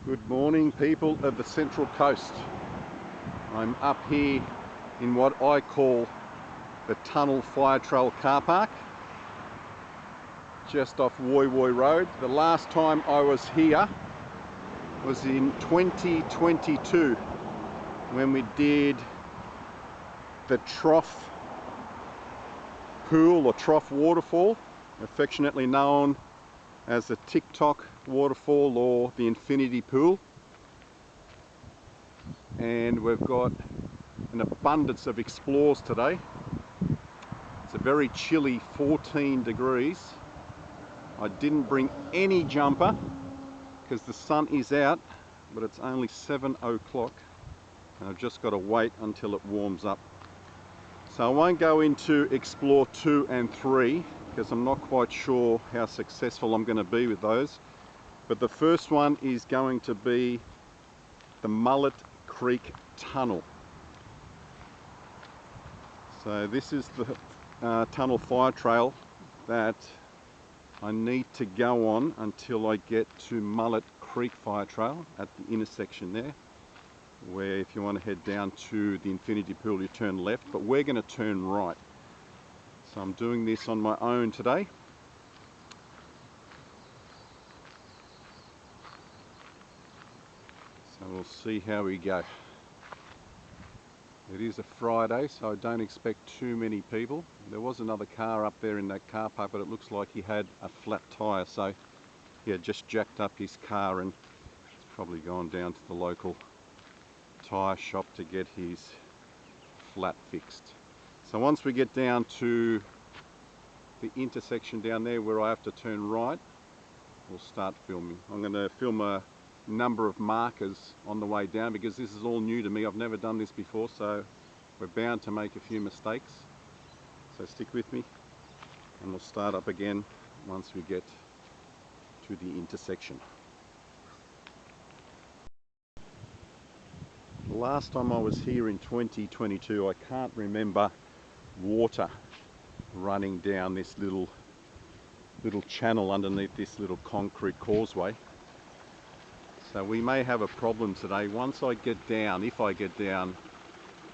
Good morning, people of the Central Coast. I'm up here in what I call the Tunnel Fire Trail car park, just off Woy Woy Road. The last time I was here was in 2022 when we did the Trough Pool or Trough Waterfall, affectionately known as the TikTok waterfall or the infinity pool. And we've got an abundance of explorers today. It's a very chilly 14 degrees. I didn't bring any jumper because the sun is out, but it's only 7 o'clock and I've just got to wait until it warms up. So I won't go into Explore 2 and 3 because I'm not quite sure how successful I'm going to be with those. But the first one is going to be the Mullet Creek Tunnel. So this is the tunnel fire trail that I need to go on until I get to Mullet Creek Fire Trail at the intersection there, where if you want to head down to the infinity pool you turn left, but we're going to turn right. So I'm doing this on my own today. So we'll see how we go. It is a Friday, so I don't expect too many people. There was another car up there in that car park, but it looks like he had a flat tyre, so he had just jacked up his car and he's probably gone down to the local tyre shop to get his flat fixed. So once we get down to the intersection down there where I have to turn right, we'll start filming. I'm going to film a number of markers on the way down because this is all new to me. I've never done this before, so we're bound to make a few mistakes. So stick with me and we'll start up again once we get to the intersection. The last time I was here in 2022, I can't remember water running down this little channel underneath this little concrete causeway. So we may have a problem today. Once I get down, if I get down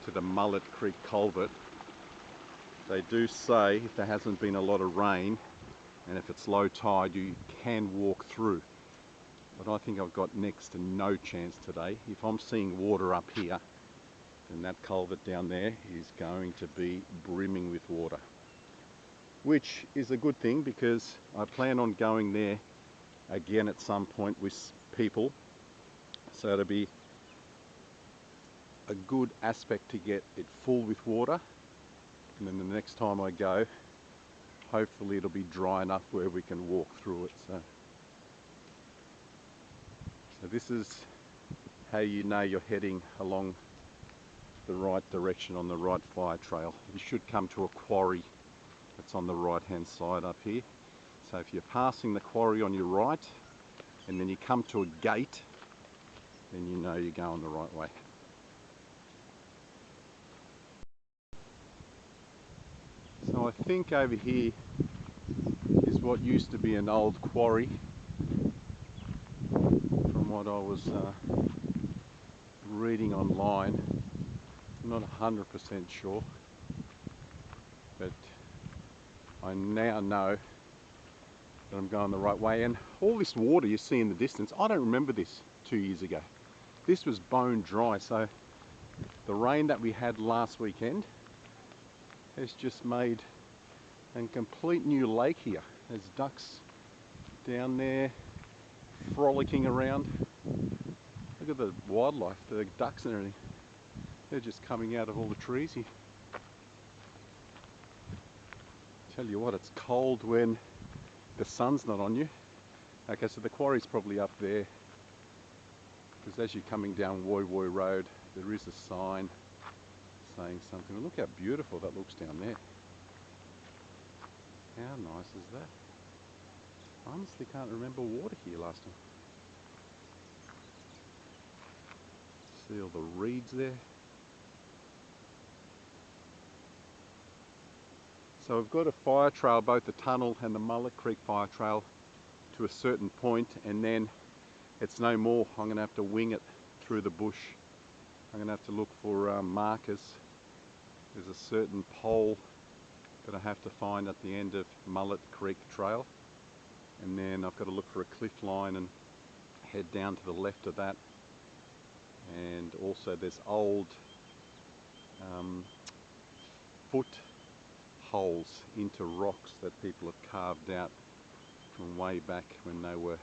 to the Mullet Creek culvert, they do say if there hasn't been a lot of rain and if it's low tide, you can walk through. But I think I've got next to no chance today. If I'm seeing water up here, then that culvert down there is going to be brimming with water. Which is a good thing because I plan on going there again at some point with people. So it'll be a good aspect to get it full with water. And then the next time I go, hopefully it'll be dry enough where we can walk through it. So this is how you know you're heading along the right direction on the right fire trail. You should come to a quarry that's on the right hand side up here. So if you're passing the quarry on your right and then you come to a gate, then you know you're going the right way. So I think over here is what used to be an old quarry, from what I was reading online. I'm not 100% sure, but I now know that I'm going the right way. And all this water you see in the distance, I don't remember this 2 years ago. This was bone dry, so the rain that we had last weekend has just made a complete new lake here. There's ducks down there frolicking around. Look at the wildlife, the ducks and everything. They're just coming out of all the trees here. Tell you what, it's cold when the sun's not on you. Okay, so the quarry's probably up there, because as you're coming down Woy Woy Road, there is a sign saying something. Look how beautiful that looks down there. How nice is that? I honestly can't remember water here last time. See all the reeds there? So we've got a fire trail, both the tunnel and the Mullet Creek Fire Trail, to a certain point, and then it's no more. I'm going to have to wing it through the bush. I'm going to have to look for markers. There's a certain pole that I have to find at the end of Mullet Creek Trail, and then I've got to look for a cliff line and head down to the left of that. And also there's old foot holes into rocks that people have carved out from way back when they were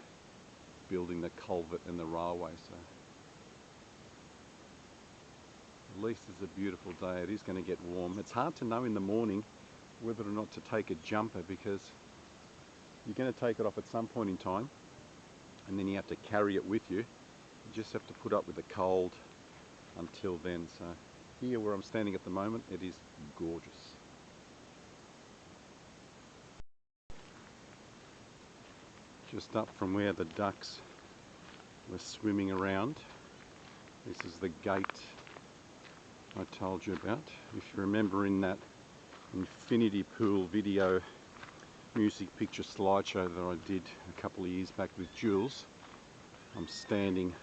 building the culvert and the railway. So at least it's a beautiful day. It is going to get warm. It's hard to know in the morning whether or not to take a jumper, because you're going to take it off at some point in time and then you have to carry it with you. You just have to put up with the cold until then. So here where I'm standing at the moment, it is gorgeous. Just up from where the ducks were swimming around. This is the gate I told you about. If you remember in that infinity pool video music picture slideshow that I did a couple of years back with Jules, I'm standing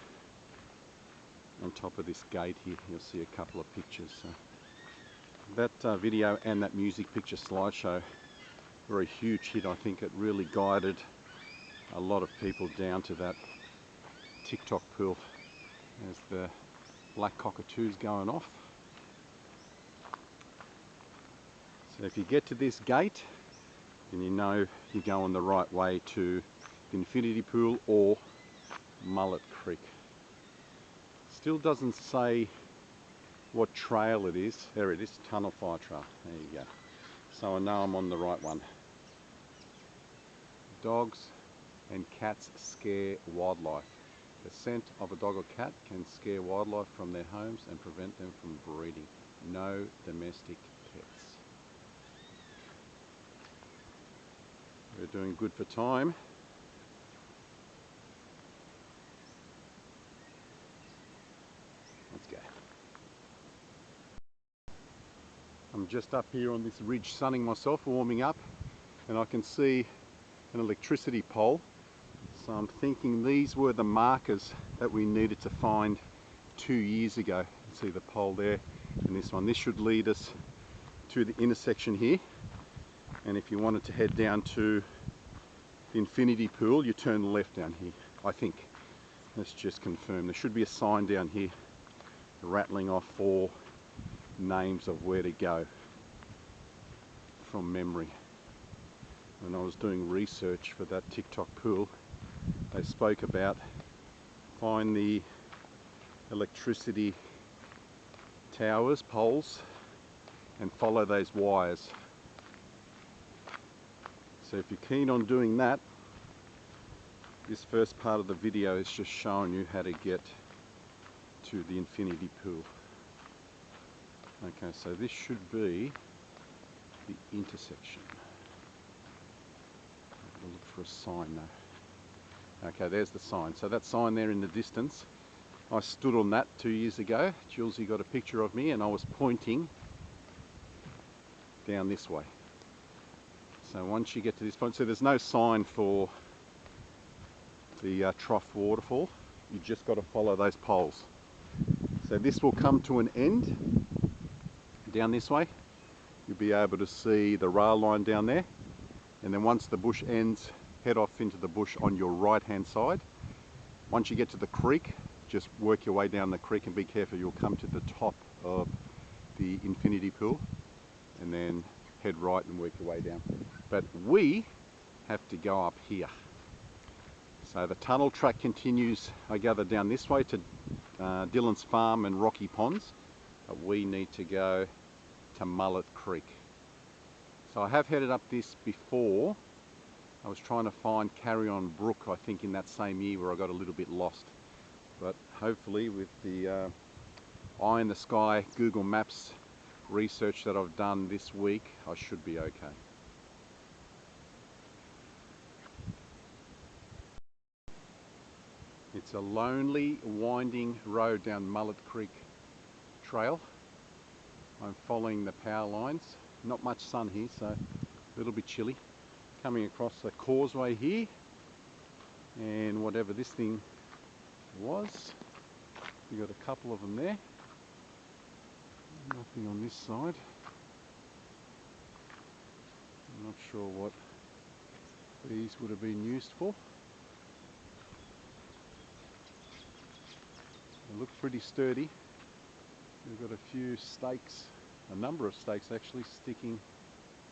on top of this gate here. You'll see a couple of pictures. So that video and that music picture slideshow were a huge hit. I think it really guided a lot of people down to that TikTok pool as the black cockatoo's going off. So if you get to this gate, then you know you're going the right way to the infinity pool or Mullet Creek. Still doesn't say what trail it is. There it is, Tunnel Fire Trail. There you go. So I know I'm on the right one. Dogs and cats scare wildlife. The scent of a dog or cat can scare wildlife from their homes and prevent them from breeding. No domestic pets. We're doing good for time. Let's go. I'm just up here on this ridge sunning myself, warming up, and I can see an electricity pole. So I'm thinking these were the markers that we needed to find 2 years ago. You see the pole there and this one. This should lead us to the intersection here. And if you wanted to head down to the infinity pool, you turn left down here, I think. Let's just confirm. There should be a sign down here rattling off 4 names of where to go from memory. When I was doing research for that TikTok pool, they spoke about find the electricity towers, poles, and follow those wires. So if you're keen on doing that, this first part of the video is just showing you how to get to the infinity pool. Okay, so this should be the intersection. I'll look for a sign though. Okay, there's the sign. So that sign there in the distance, I stood on that 2 years ago. Julesy got a picture of me and I was pointing down this way. So once you get to this point, so there's no sign for the trough waterfall. You just got to follow those poles. So this will come to an end down this way. You'll be able to see the rail line down there, and then once the bush ends, head off into the bush on your right hand side. Once you get to the creek, just work your way down the creek and be careful, you'll come to the top of the infinity pool and then head right and work your way down. But we have to go up here. So the tunnel track continues, I gather, down this way to Dylan's Farm and Rocky Ponds, but we need to go to Mullet Creek. So I have headed up this before. I was trying to find Carry-On Brook, I think in that same year, where I got a little bit lost. But hopefully with the eye in the sky Google Maps research that I've done this week, I should be okay. It's a lonely, winding road down Mullet Creek Trail. I'm following the power lines. Not much sun here, so a little bit chilly. Coming across the causeway here, and whatever this thing was. You got a couple of them there. Nothing on this side. I'm not sure what these would have been used for. They look pretty sturdy. We've got a few stakes, a number of stakes actually sticking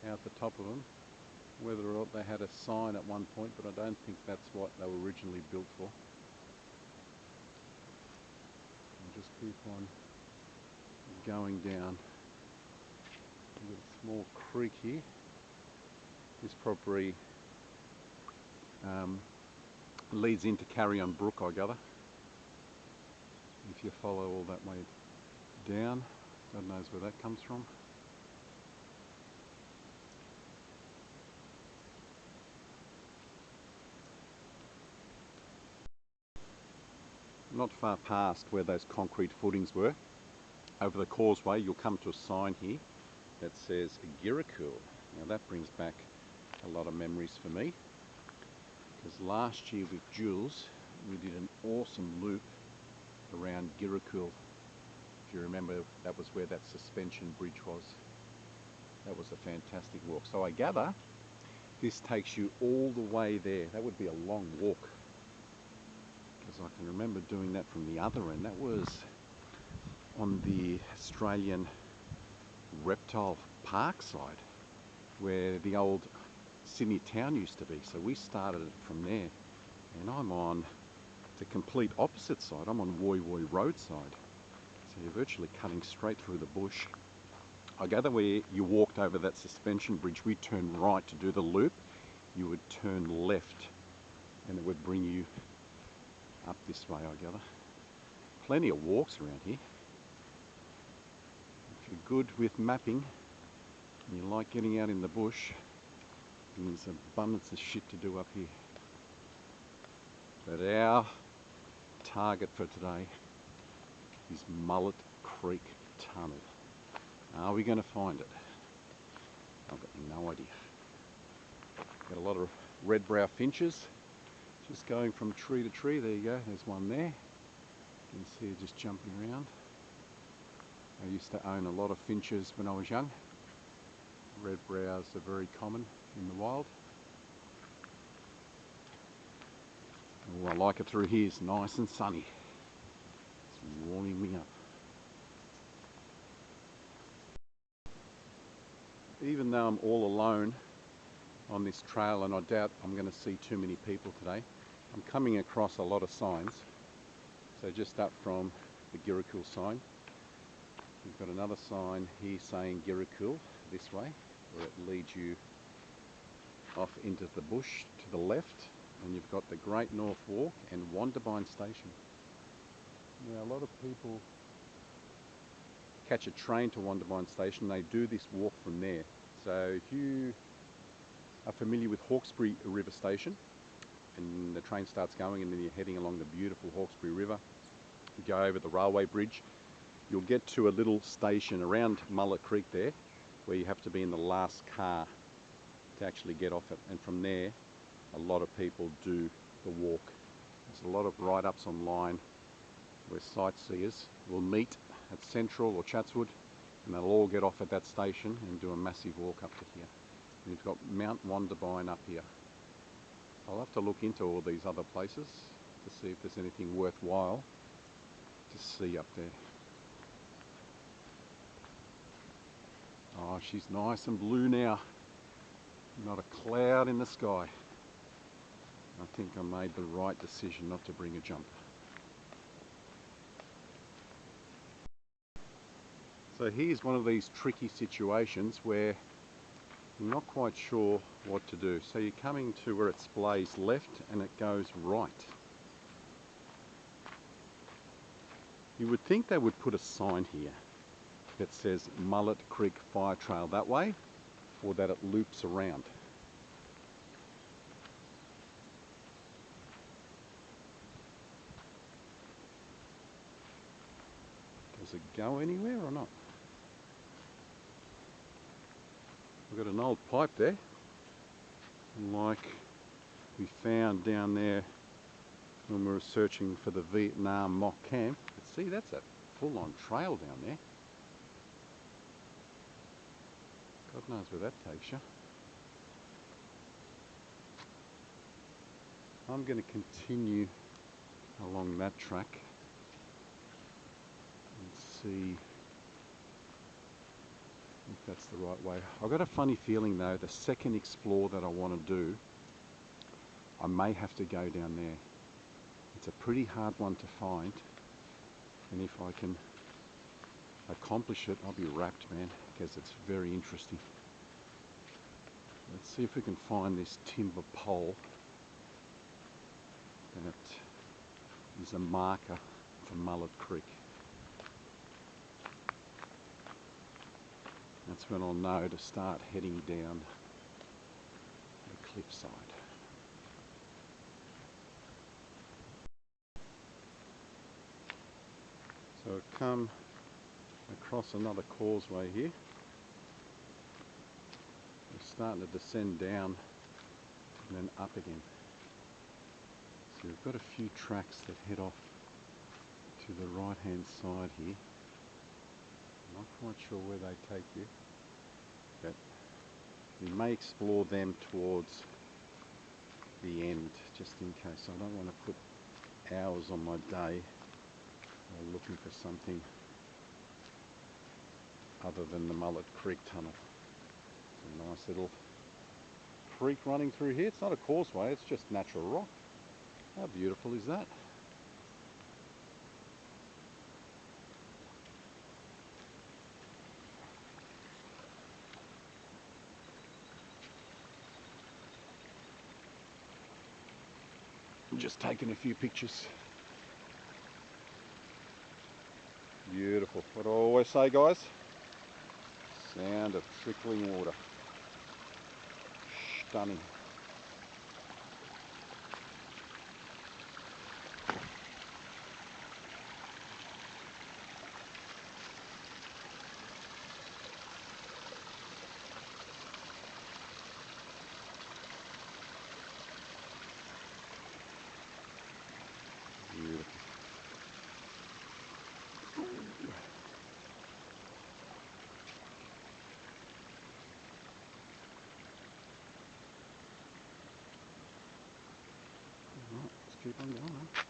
out the top of them. Whether or not they had a sign at one point, but I don't think that's what they were originally built for. I'll just keep on going down. We've got a small creek here. This probably leads into Carrion Brook, I gather. If you follow all that way down, God knows where that comes from. Not far past where those concrete footings were, over the causeway, you'll come to a sign here that says Girrikul. Now that brings back a lot of memories for me, because last year with Jules we did an awesome loop around Girrikul. If you remember, that was where that suspension bridge was. That was a fantastic walk. So I gather this takes you all the way there. That would be a long walk, because I can remember doing that from the other end. That was on the Australian Reptile Park side, where the old Sydney town used to be. So we started it from there, and I'm on the complete opposite side. I'm on Woy Woy Road side. So you're virtually cutting straight through the bush. I gather where you walked over that suspension bridge, we turned right to do the loop. You would turn left and it would bring you up this way, I gather. Plenty of walks around here. If you're good with mapping and you like getting out in the bush, then there's abundance of shit to do up here. But our target for today is Mullet Creek Tunnel. Are we going to find it? I've got no idea. Got a lot of red-brow finches just going from tree to tree. There you go, there's one there. You can see it just jumping around. I used to own a lot of finches when I was young. Red brows are very common in the wild. Oh, I like it through here. It's nice and sunny. It's warming me up. Even though I'm all alone on this trail, and I doubt I'm going to see too many people today, I'm coming across a lot of signs. So just up from the Girrikul sign, we've got another sign here saying Girrikul this way, where it leads you off into the bush to the left, and you've got the Great North Walk and Wondabyne Station. Now a lot of people catch a train to Wondabyne Station. They do this walk from there. So if you are familiar with Hawkesbury River Station, and the train starts going and then you're heading along the beautiful Hawkesbury River, you go over the railway bridge, you'll get to a little station around Mullet Creek there, where you have to be in the last car to actually get off it, and from there a lot of people do the walk. There's a lot of write-ups online where sightseers will meet at Central or Chatswood, and they'll all get off at that station and do a massive walk up to here. And you've got Mount Wondabyne up here. I'll have to look into all these other places to see if there's anything worthwhile to see up there. Oh, she's nice and blue now. Not a cloud in the sky. I think I made the right decision not to bring a jump. So here's one of these tricky situations where you're not quite sure what to do. So you're coming to where it splays left and it goes right. You would think they would put a sign here that says Mullet Creek Fire Trail that way, or that it loops around. Does it go anywhere or not? We've got an old pipe there, like we found down there when we were searching for the Vietnam mock camp. But see, that's a full-on trail down there. God knows where that takes you. I'm going to continue along that track and see if that's the right way. I've got a funny feeling though, the second explore that I want to do, I may have to go down there. It's a pretty hard one to find, and if I can accomplish it, I'll be wrapped, man, because it's very interesting. Let's see if we can find this timber pole that is a marker for Mullet Creek. That's when I'll know to start heading down the cliffside. So I've come across another causeway here. We're starting to descend down and then up again. So we've got a few tracks that head off to the right hand side here. I'm not quite sure where they take you, but we may explore them towards the end just in case. I don't want to put hours on my day looking for something other than the Mullet Creek tunnel. It's a nice little creek running through here. It's not a causeway, it's just natural rock. How beautiful is that? I'm just taking a few pictures. Beautiful. What do I always say, guys? Sound of trickling water. Stunning. Beautiful. Alright, let's keep on going, eh?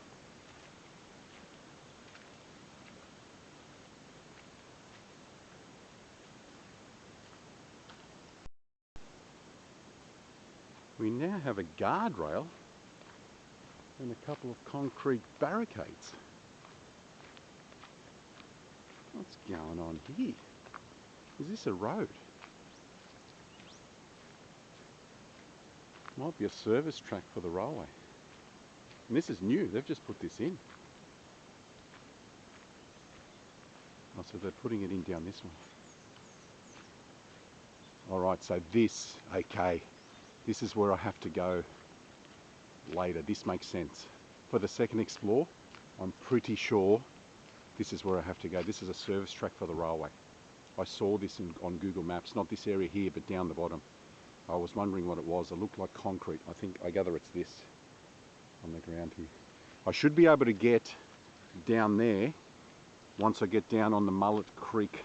We now have a guardrail and a couple of concrete barricades. What's going on here? Is this a road? Might be a service track for the railway. And this is new, they've just put this in. Oh, so they're putting it in down this one. Alright, so this, okay, this is where I have to go later. This makes sense. For the second explore, I'm pretty sure this is where I have to go. This is a service track for the railway. I saw this on Google Maps, not this area here, but down the bottom. I was wondering what it was. It looked like concrete. I gather it's this on the ground here. I should be able to get down there once I get down on the Mullet Creek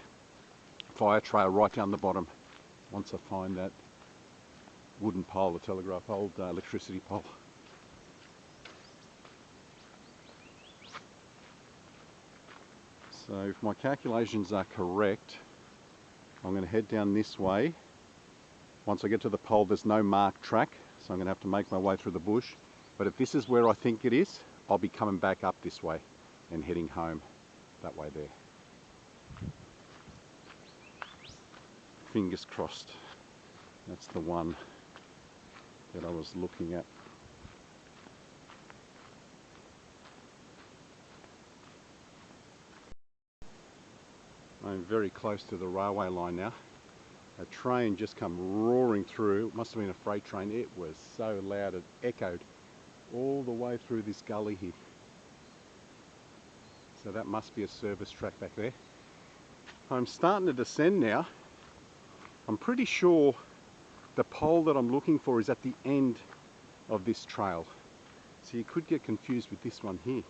fire trail right down the bottom. Once I find that wooden pole, the telegraph pole, electricity pole. So if my calculations are correct, I'm going to head down this way. Once I get to the pole, there's no marked track, so I'm going to have to make my way through the bush. But if this is where I think it is, I'll be coming back up this way and heading home that way there. Fingers crossed. That's the one that I was looking at. I'm very close to the railway line now. A train just come roaring through. It must have been a freight train. It was so loud it echoed all the way through this gully here. So that must be a service track back there. I'm starting to descend now. I'm pretty sure the pole that I'm looking for is at the end of this trail. So you could get confused with this one here.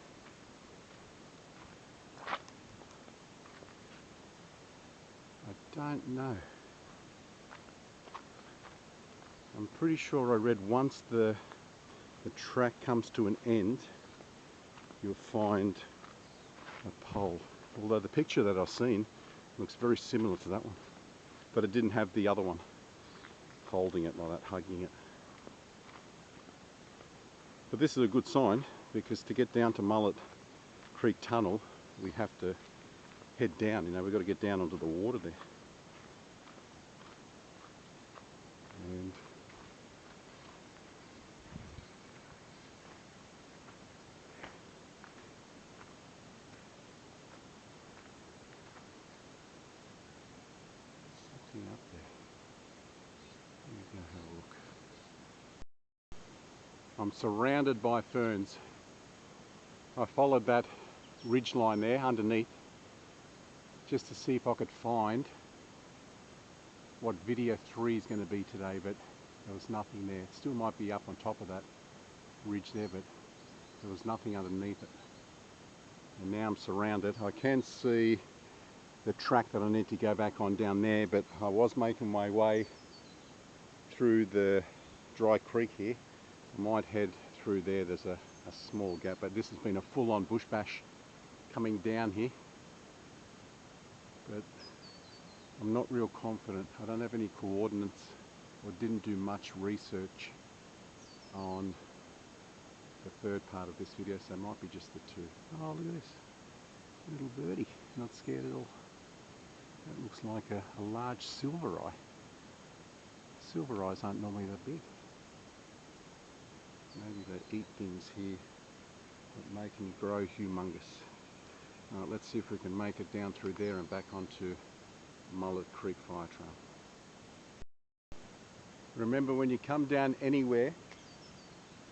I don't know. I'm pretty sure I read once the track comes to an end, you'll find a pole. Although the picture that I've seen looks very similar to that one, but it didn't have the other one holding it like that, hugging it. But this is a good sign, because to get down to Mullet Creek Tunnel, we have to head down. You know, we've got to get down onto the water there. And something up there. Let me go have a look. I'm surrounded by ferns. I followed that ridge line there underneath just to see if I could find what video 3 is going to be today, but there was nothing there. It still might be up on top of that ridge there, but there was nothing underneath it. And now I'm surrounded. I can see the track that I need to go back on down there, but I was making my way through the dry creek here. I might head through there. There's a small gap, but this has been a full-on bush bash coming down here. But I'm not real confident. I don't have any coordinates or didn't do much research on the third part of this video, so it might be just the two. Oh, look at this. Little birdie, not scared at all. That looks like a large silver eye. Silver eyes aren't normally that big. Maybe they eat things here that make them grow humongous. Alright, let's see if we can make it down through there and back onto Mullet Creek Fire Trail. Remember, when you come down anywhere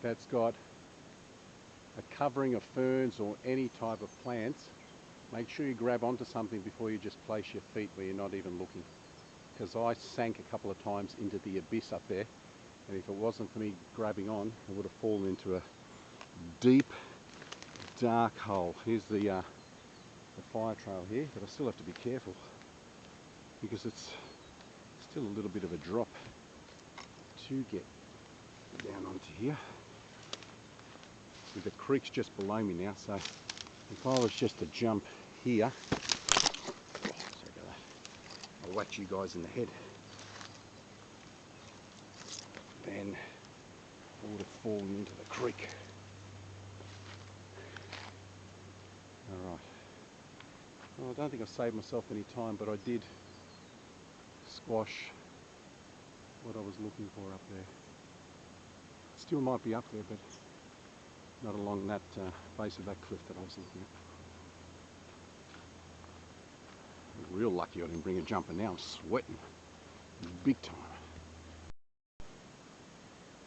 that's got a covering of ferns or any type of plants, make sure you grab onto something before you just place your feet where you're not even looking. Because I sank a couple of times into the abyss up there, and if it wasn't for me grabbing on, I would have fallen into a deep, dark hole. Here's the fire trail here, but I still have to be careful because it's still a little bit of a drop to get down onto here. See, the creek's just below me now, so if I was just to jump here, sorry about that, I'll whack you guys in the head, then I would have fallen into the creek. Alright. Well, I don't think I've saved myself any time, but I did squash what I was looking for up there. Still might be up there, but not along that base of that cliff that I was looking at. I'm real lucky I didn't bring a jumper now. I'm sweating big time.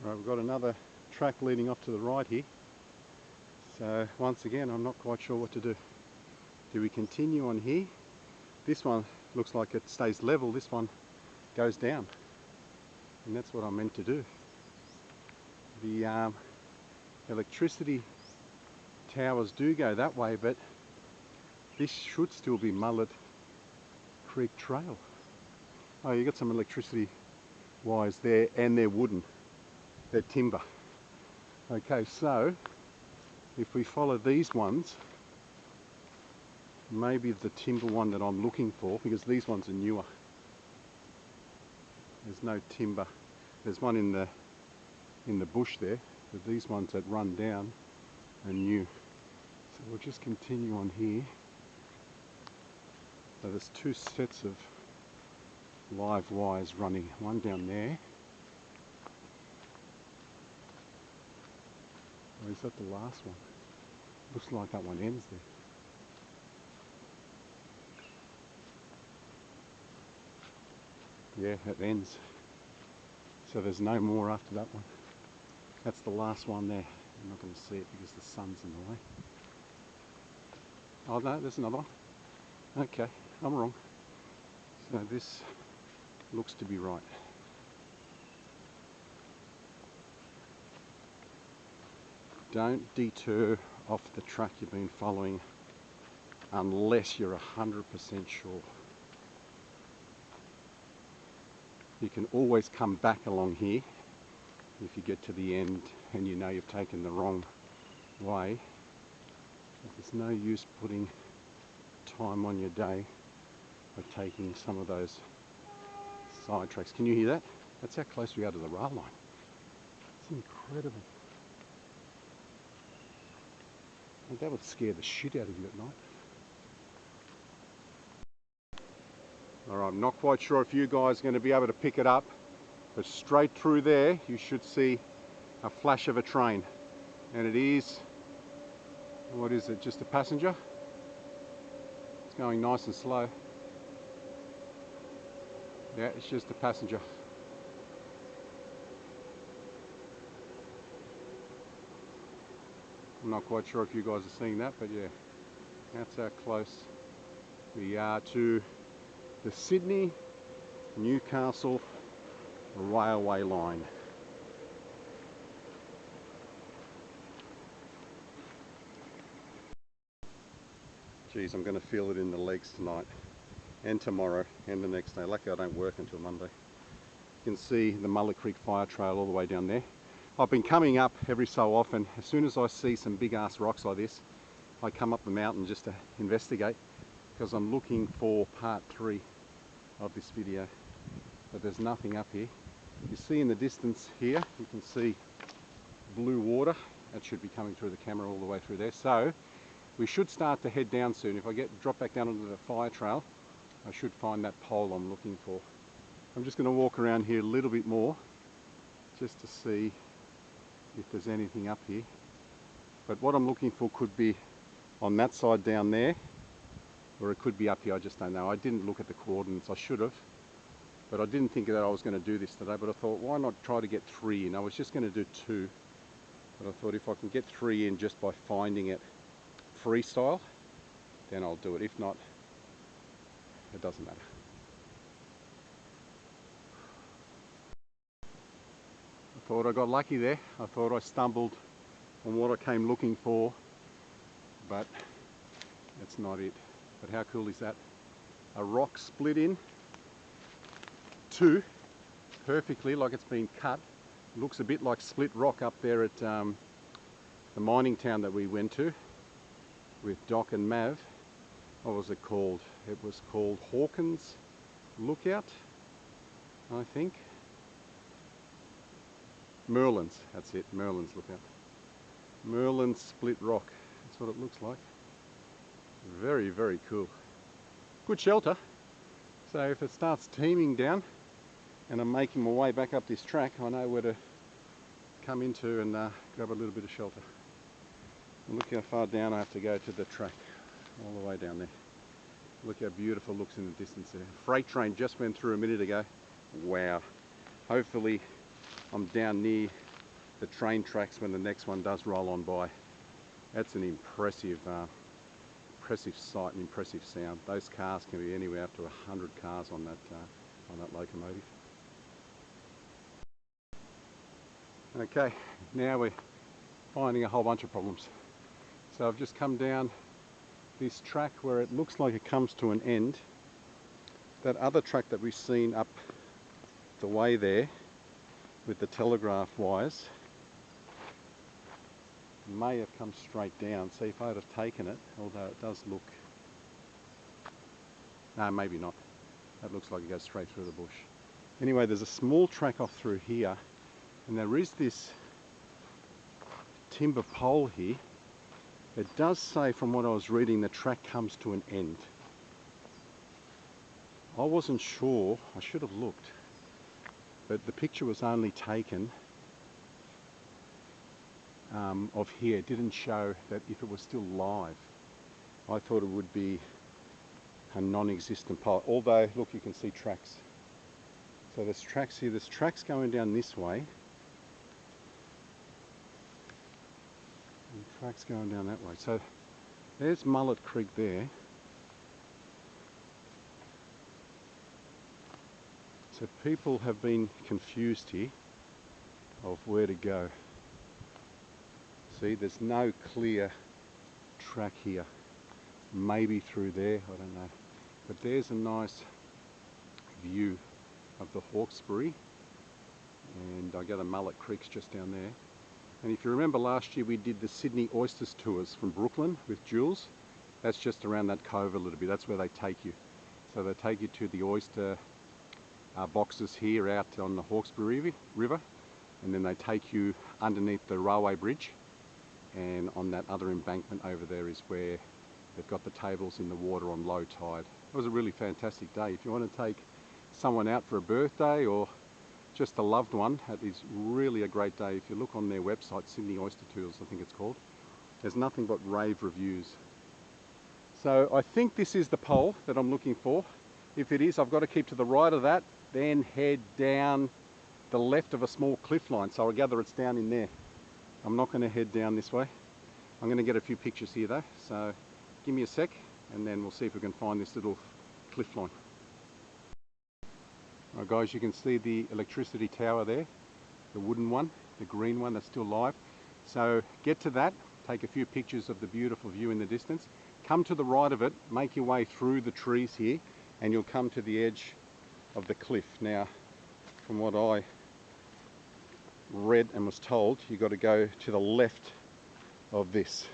Right, we've got another track leading off to the right here. So once again, I'm not quite sure what to do. Do we continue on here? This one looks like it stays level. This one goes down, and that's what I'm meant to do. The electricity towers do go that way, but this should still be Mullet Creek Trail. Oh, you got some electricity wires there, and they're wooden. They're timber. Okay, so if we follow these ones, maybe the timber one that I'm looking for, because these ones are newer. There's no timber. There's one in the bush there, but these ones that run down are new. So we'll just continue on here. So there's two sets of live wires running, one down there. Or is that the last one? Looks like that one ends there. Yeah, it ends. So there's no more after that one. That's the last one there. I'm not going to see it because the sun's in the way. Oh no, there's another one. Okay, I'm wrong. So this looks to be right. don't detour off the track you've been following unless you're 100% sure. You can always come back along here if you get to the end and you know you've taken the wrong way. But there's no use putting time on your day by taking some of those side tracks. Can you hear that? That's how close we are to the rail line. It's incredible. And that would scare the shit out of you at night. Alright, I'm not quite sure if you guys are going to be able to pick it up, but straight through there you should see a flash of a train. And it is, what is it, just a passenger? It's going nice and slow. Yeah, it's just a passenger. I'm not quite sure if you guys are seeing that, but yeah, that's how close we are to the Sydney-Newcastle railway line. Geez, I'm going to feel it in the legs tonight and tomorrow and the next day. Lucky I don't work until Monday. You can see the Mullet Creek fire trail all the way down there. I've been coming up every so often. As soon as I see some big ass rocks like this, I come up the mountain just to investigate, because I'm looking for part 3 of this video, but there's nothing up here. You see in the distance here, you can see blue water. That should be coming through the camera all the way through there. So we should start to head down soon. If I drop back down onto the fire trail, I should find that pole I'm looking for. I'm just going to walk around here a little bit more just to see if there's anything up here. But what I'm looking for could be on that side down there, or it could be up here. I just don't know. I didn't look at the coordinates. I should have, but I didn't think that I was going to do this today. But I thought, why not try to get 3 in? I was just going to do 2, but I thought if I can get 3 in just by finding it freestyle, then I'll do it. If not, it doesn't matter. I thought I got lucky there. I thought I stumbled on what I came looking for, but that's not it. But how cool is that? A rock split in 2 perfectly, like it's been cut. Looks a bit like split rock up there at the mining town that we went to with Doc and Mav. What was it called? It was called Hawkins Lookout, I think. Merlin's, that's it, Merlin's Lookout. Merlin's split rock, that's what it looks like. Very, very cool. Good shelter. So if it starts teeming down and I'm making my way back up this track, I know where to come into and grab a little bit of shelter. And look how far down I have to go to the track, all the way down there. Look how beautiful it looks in the distance there. Freight train just went through a minute ago. Wow. Hopefully I'm down near the train tracks when the next one does roll on by. That's an impressive sight and impressive sound. Those cars can be anywhere up to 100 cars on that locomotive. Okay, now we're finding a whole bunch of problems. So I've just come down this track where it looks like it comes to an end. That other track that we've seen up the way there with the telegraph wires may have come straight down. See, if I'd have taken it, although it does look, no, maybe not. That looks like it goes straight through the bush. Anyway, there's a small track off through here, and there is this timber pole here. It does say, from what I was reading, the track comes to an end. I wasn't sure, I should have looked, but the picture was only taken of here. It didn't show that if it was still live. I thought it would be a non-existent pole, although look, you can see tracks. So there's tracks here, there's tracks going down this way and tracks going down that way. So there's Mullet Creek there. So people have been confused here of where to go. see. There's no clear track here. Maybe through there, I don't know. But there's a nice view of the Hawkesbury, and I gather Mullet Creek's just down there. And if you remember last year we did the Sydney Oysters tours from Brooklyn with Jules. That's just around that cove a little bit. That's where they take you. So they take you to the oyster boxes here out on the Hawkesbury River, and then they take you underneath the railway bridge, and on that other embankment over there is where they've got the tables in the water on low tide. It was a really fantastic day. If you want to take someone out for a birthday or just a loved one, it is really a great day. If you look on their website, Sydney Oyster Tours I think it's called, there's nothing but rave reviews. So I think this is the pole that I'm looking for. If it is, I've got to keep to the right of that, then head down the left of a small cliff line. So I gather it's down in there. I'm not going to head down this way. I'm going to get a few pictures here though, so give me a sec and then we'll see if we can find this little cliff line. Alright guys, you can see the electricity tower there, the wooden one, the green one that's still live. So get to that, take a few pictures of the beautiful view in the distance, come to the right of it, make your way through the trees here, and you'll come to the edge of the cliff. Now, from what I read and was told, you've got to go to the left of this.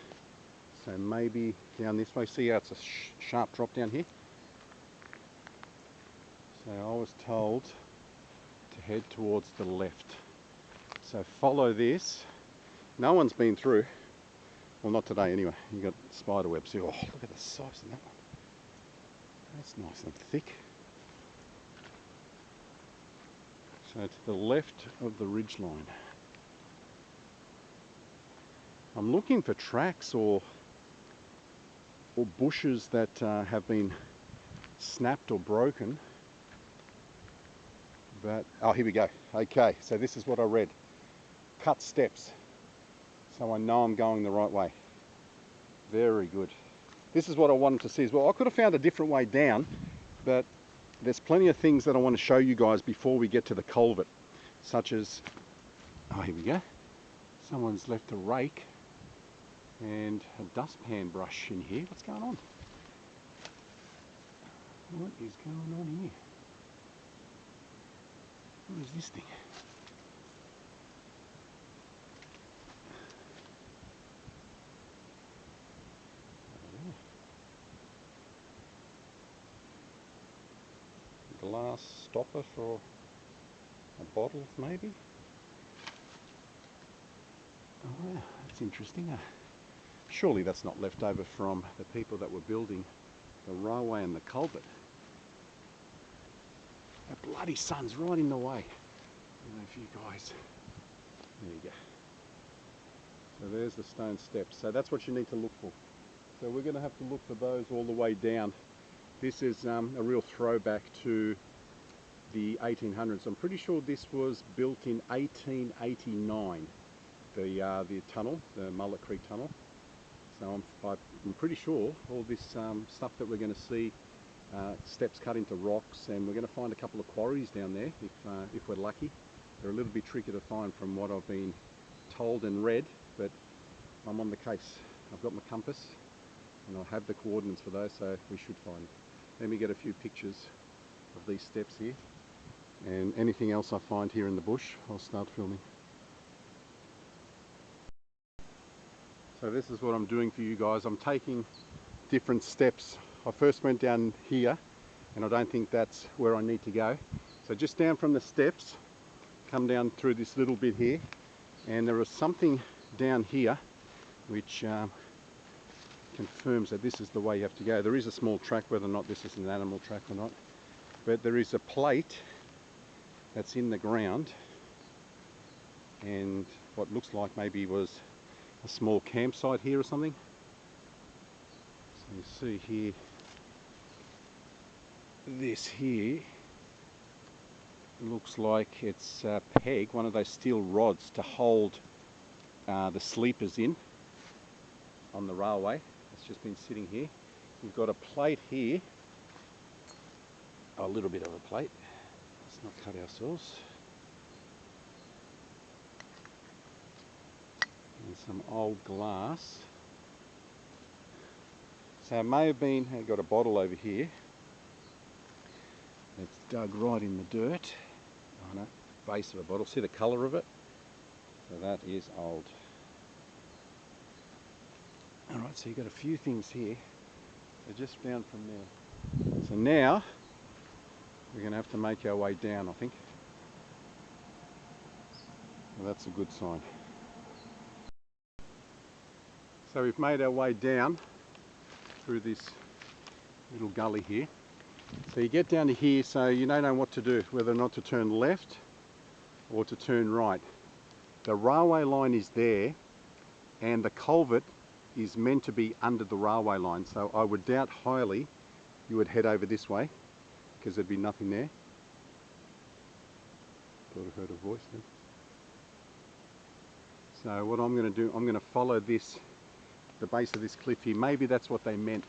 So maybe down this way. See how it's a sharp drop down here? So I was told to head towards the left. So follow this. No one's been through. Well, not today anyway. You've got spider webs here. Oh, look at the size of that one. That's nice and thick. So to the left of the ridgeline. I'm looking for tracks or bushes that have been snapped or broken. But, oh, here we go. Okay, so this is what I read. Cut steps. So I know I'm going the right way. Very good. This is what I wanted to see as well. I could have found a different way down, but there's plenty of things that I want to show you guys before we get to the culvert, such as, oh, here we go. Someone's left a rake and a dustpan brush in here. What's going on? What is going on here? What is this thing? Glass stopper for a bottle, maybe? Oh, wow, that's interesting. Surely that's not left over from the people that were building the railway and the culvert. The bloody sun's right in the way. I don't know if you guys... There you go. So there's the stone steps. So that's what you need to look for. So we're going to have to look for those all the way down. This is a real throwback to the 1800s. I'm pretty sure this was built in 1889, the tunnel, the Mullet Creek Tunnel. So I'm pretty sure all this stuff that we're going to see, steps cut into rocks, and we're going to find a couple of quarries down there if we're lucky. They're a little bit tricky to find from what I've been told and read, but I'm on the case. I've got my compass and I'll have the coordinates for those, so we should find it. Let me get a few pictures of these steps here, and anything else I find here in the bush I'll start filming. So this is what I'm doing for you guys. I'm taking different steps. I first went down here and I don't think that's where I need to go. So just down from the steps, come down through this little bit here, and there is something down here which confirms that this is the way you have to go. There is a small track, whether or not this is an animal track or not, but there is a plate that's in the ground, and what looks like maybe was a small campsite here or something. So you see here, this here looks like it's a peg, one of those steel rods to hold the sleepers in on the railway. It's just been sitting here. We've got a plate here, a little bit of a plate. Let's not cut ourselves. and some old glass. So it may have been, I've got a bottle over here. It's dug right in the dirt on a base of a bottle. See the colour of it? So that is old. Alright, so you've got a few things here. They're just found from there. So now we're going to have to make our way down, I think. Well, that's a good sign. So we've made our way down through this little gully here. So you get down to here, so you don't know what to do, whether or not to turn left or to turn right. The railway line is there, and the culvert is meant to be under the railway line, so I would doubt highly you would head over this way, because there'd be nothing there. Thought I heard a voice then. So what I'm going to do, I'm going to follow this, the base of this cliff here. Maybe that's what they meant.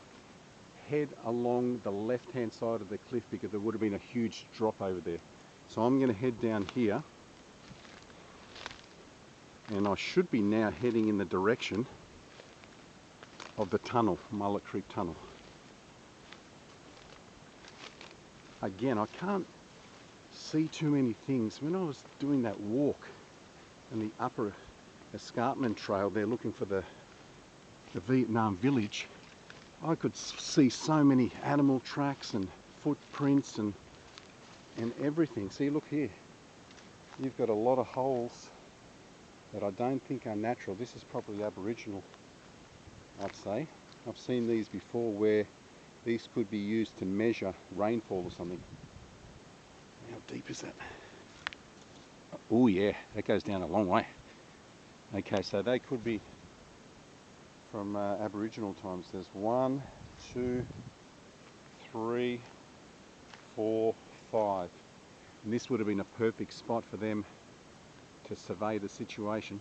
Head along the left hand side of the cliff, because there would have been a huge drop over there. So I'm going to head down here, and I should be now heading in the direction of the tunnel, Mullet Creek Tunnel. Again, I can't see too many things. When I was doing that walk in the upper escarpment trail there looking for the Vietnam village, I could see so many animal tracks and footprints and everything. See, look here. You've got a lot of holes that I don't think are natural. This is probably Aboriginal, I'd say. I've seen these before where these could be used to measure rainfall or something. How deep is that? Oh yeah, that goes down a long way. Okay, so they could be from Aboriginal times. There's 1, 2, 3, 4, 5. And this would have been a perfect spot for them to survey the situation.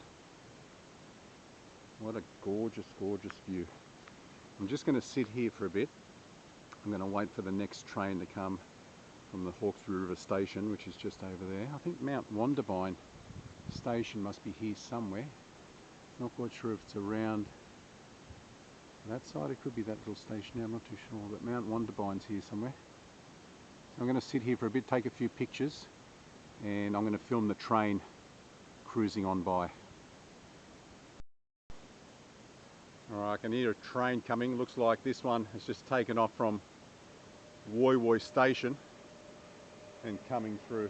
What a gorgeous, gorgeous view. I'm just going to sit here for a bit. I'm going to wait for the next train to come from the Hawkesbury River Station, which is just over there. I think Pleasant-Wondabyne Station must be here somewhere. Not quite sure if it's around that side. It could be that little station there, I'm not too sure, but Pleasant-Wondabyne's here somewhere. So I'm going to sit here for a bit, take a few pictures, and I'm going to film the train cruising on by. Alright, I can hear a train coming. Looks like this one has just taken off from Woy Woy Station and coming through.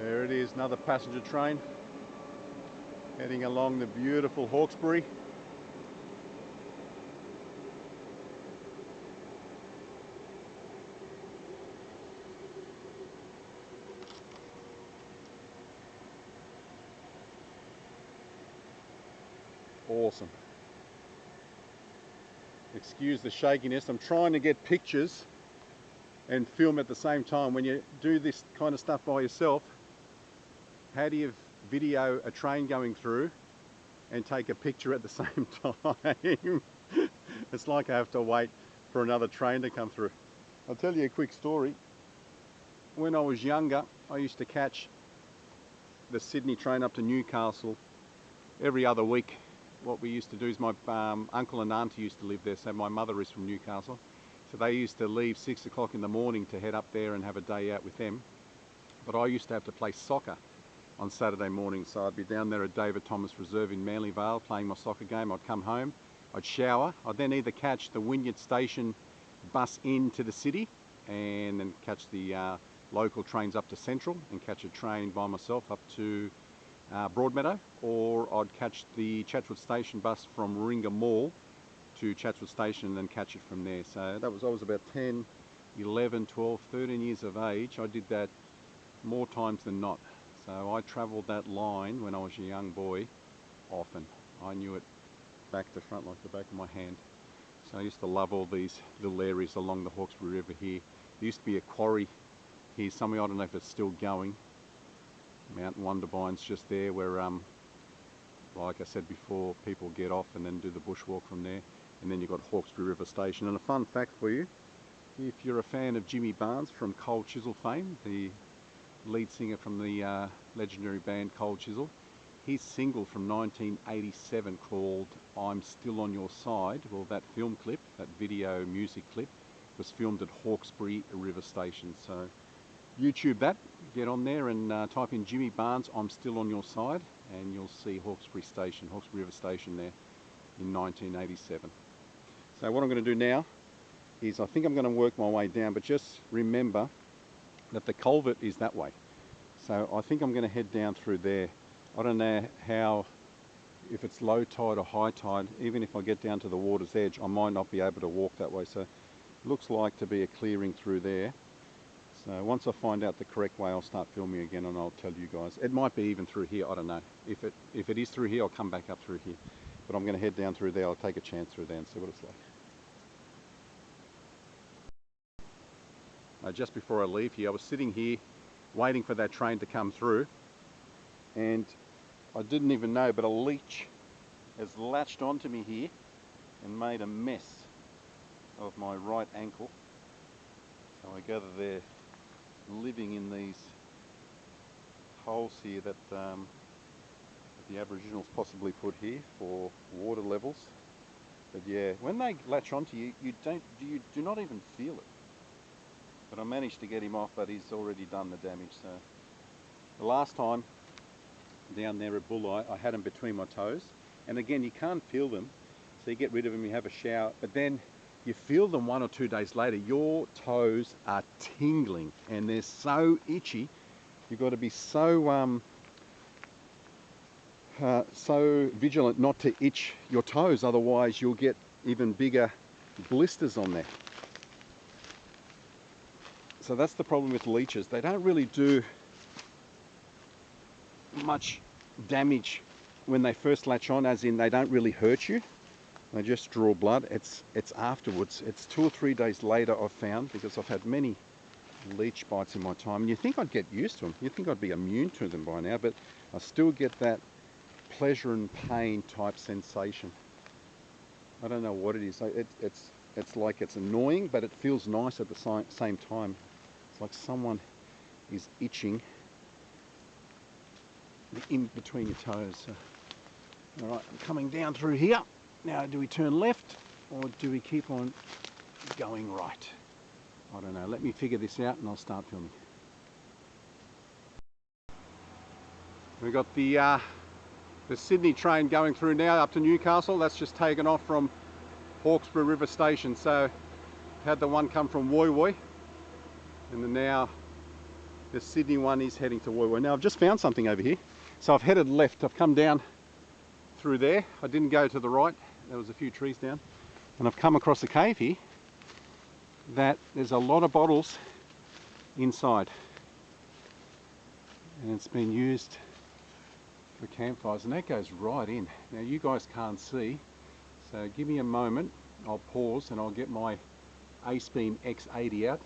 There it is, another passenger train heading along the beautiful Hawkesbury. Awesome. Excuse the shakiness. I'm trying to get pictures and film at the same time. When you do this kind of stuff by yourself, how do you video a train going through and take a picture at the same time? It's like I have to wait for another train to come through. I'll tell you a quick story. When I was younger, I used to catch the Sydney train up to Newcastle every other week. What we used to do is my uncle and auntie used to live there, so my mother is from Newcastle. So they used to leave 6 o'clock in the morning to head up there and have a day out with them. But I used to have to play soccer on Saturday morning, so I'd be down there at David Thomas Reserve in Manly Vale playing my soccer game. I'd come home, I'd shower, I'd then either catch the Wynyard Station bus into the city and then catch the local trains up to Central and catch a train by myself up to Broadmeadow, or I'd catch the Chatswood Station bus from Warringah Mall to Chatswood Station and then catch it from there. So that was, I was about 10, 11, 12, 13 years of age. I did that more times than not. So I travelled that line when I was a young boy often. I knew it back to front like the back of my hand. So I used to love all these little areas along the Hawkesbury River here. There used to be a quarry here somewhere, I don't know if it's still going. Pleasant-Wondabyne's just there where, like I said before, people get off and then do the bushwalk from there. And then you've got Hawkesbury River Station. And a fun fact for you, if you're a fan of Jimmy Barnes from Cold Chisel fame, the lead singer from the legendary band Cold Chisel. His single from 1987 called I'm Still on Your Side, well, that film clip, that video music clip, was filmed at Hawkesbury River Station. So YouTube that, get on there and type in Jimmy Barnes, I'm Still on Your Side, and you'll see Hawkesbury River Station there in 1987. So what I'm going to do now is I think I'm going to work my way down, but just remember that the culvert is that way. So I think I'm going to head down through there. I don't know how, if it's low tide or high tide, even if I get down to the water's edge, I might not be able to walk that way. So it looks like to be a clearing through there. So once I find out the correct way, I'll start filming again and I'll tell you guys. It might be even through here, I don't know. If it is through here, I'll come back up through here. But I'm going to head down through there. I'll take a chance through there and see what it's like. Just before I leave here, I was sitting here waiting for that train to come through, and I didn't even know, but a leech has latched onto me here and made a mess of my right ankle. So I gather they're living in these holes here that the Aboriginals possibly put here for water levels. But yeah, when they latch onto you, you do not even feel it. But I managed to get him off, but he's already done the damage. So the last time down there at Bulli, I had them between my toes, and again, you can't feel them, so you get rid of them, you have a shower, but then you feel them 1 or 2 days later. Your toes are tingling and they're so itchy. You've got to be so so vigilant not to itch your toes, otherwise you'll get even bigger blisters on there. So that's the problem with leeches. They don't really do much damage when they first latch on, as in they don't really hurt you. They just draw blood. It's afterwards. It's 2 or 3 days later I've found, because I've had many leech bites in my time. And you think I'd get used to them. You think I'd be immune to them by now, but I still get that pleasure and pain type sensation. I don't know what it is. It's like it's annoying, but it feels nice at the same time. It's like someone is itching in between your toes. So, all right, I'm coming down through here. Now, do we turn left or do we keep on going right? I don't know. Let me figure this out and I'll start filming. We've got the Sydney train going through now up to Newcastle. That's just taken off from Hawkesbury River Station. So had the one come from Woy Woy, and then now the Sydney one is heading to Woy Woy. Now I've just found something over here. So I've headed left. I've come down through there. I didn't go to the right. There was a few trees down. And I've come across a cave here that there's a lot of bottles inside. And it's been used for campfires, and that goes right in. Now you guys can't see, so give me a moment. I'll pause and I'll get my Ace Beam X80 out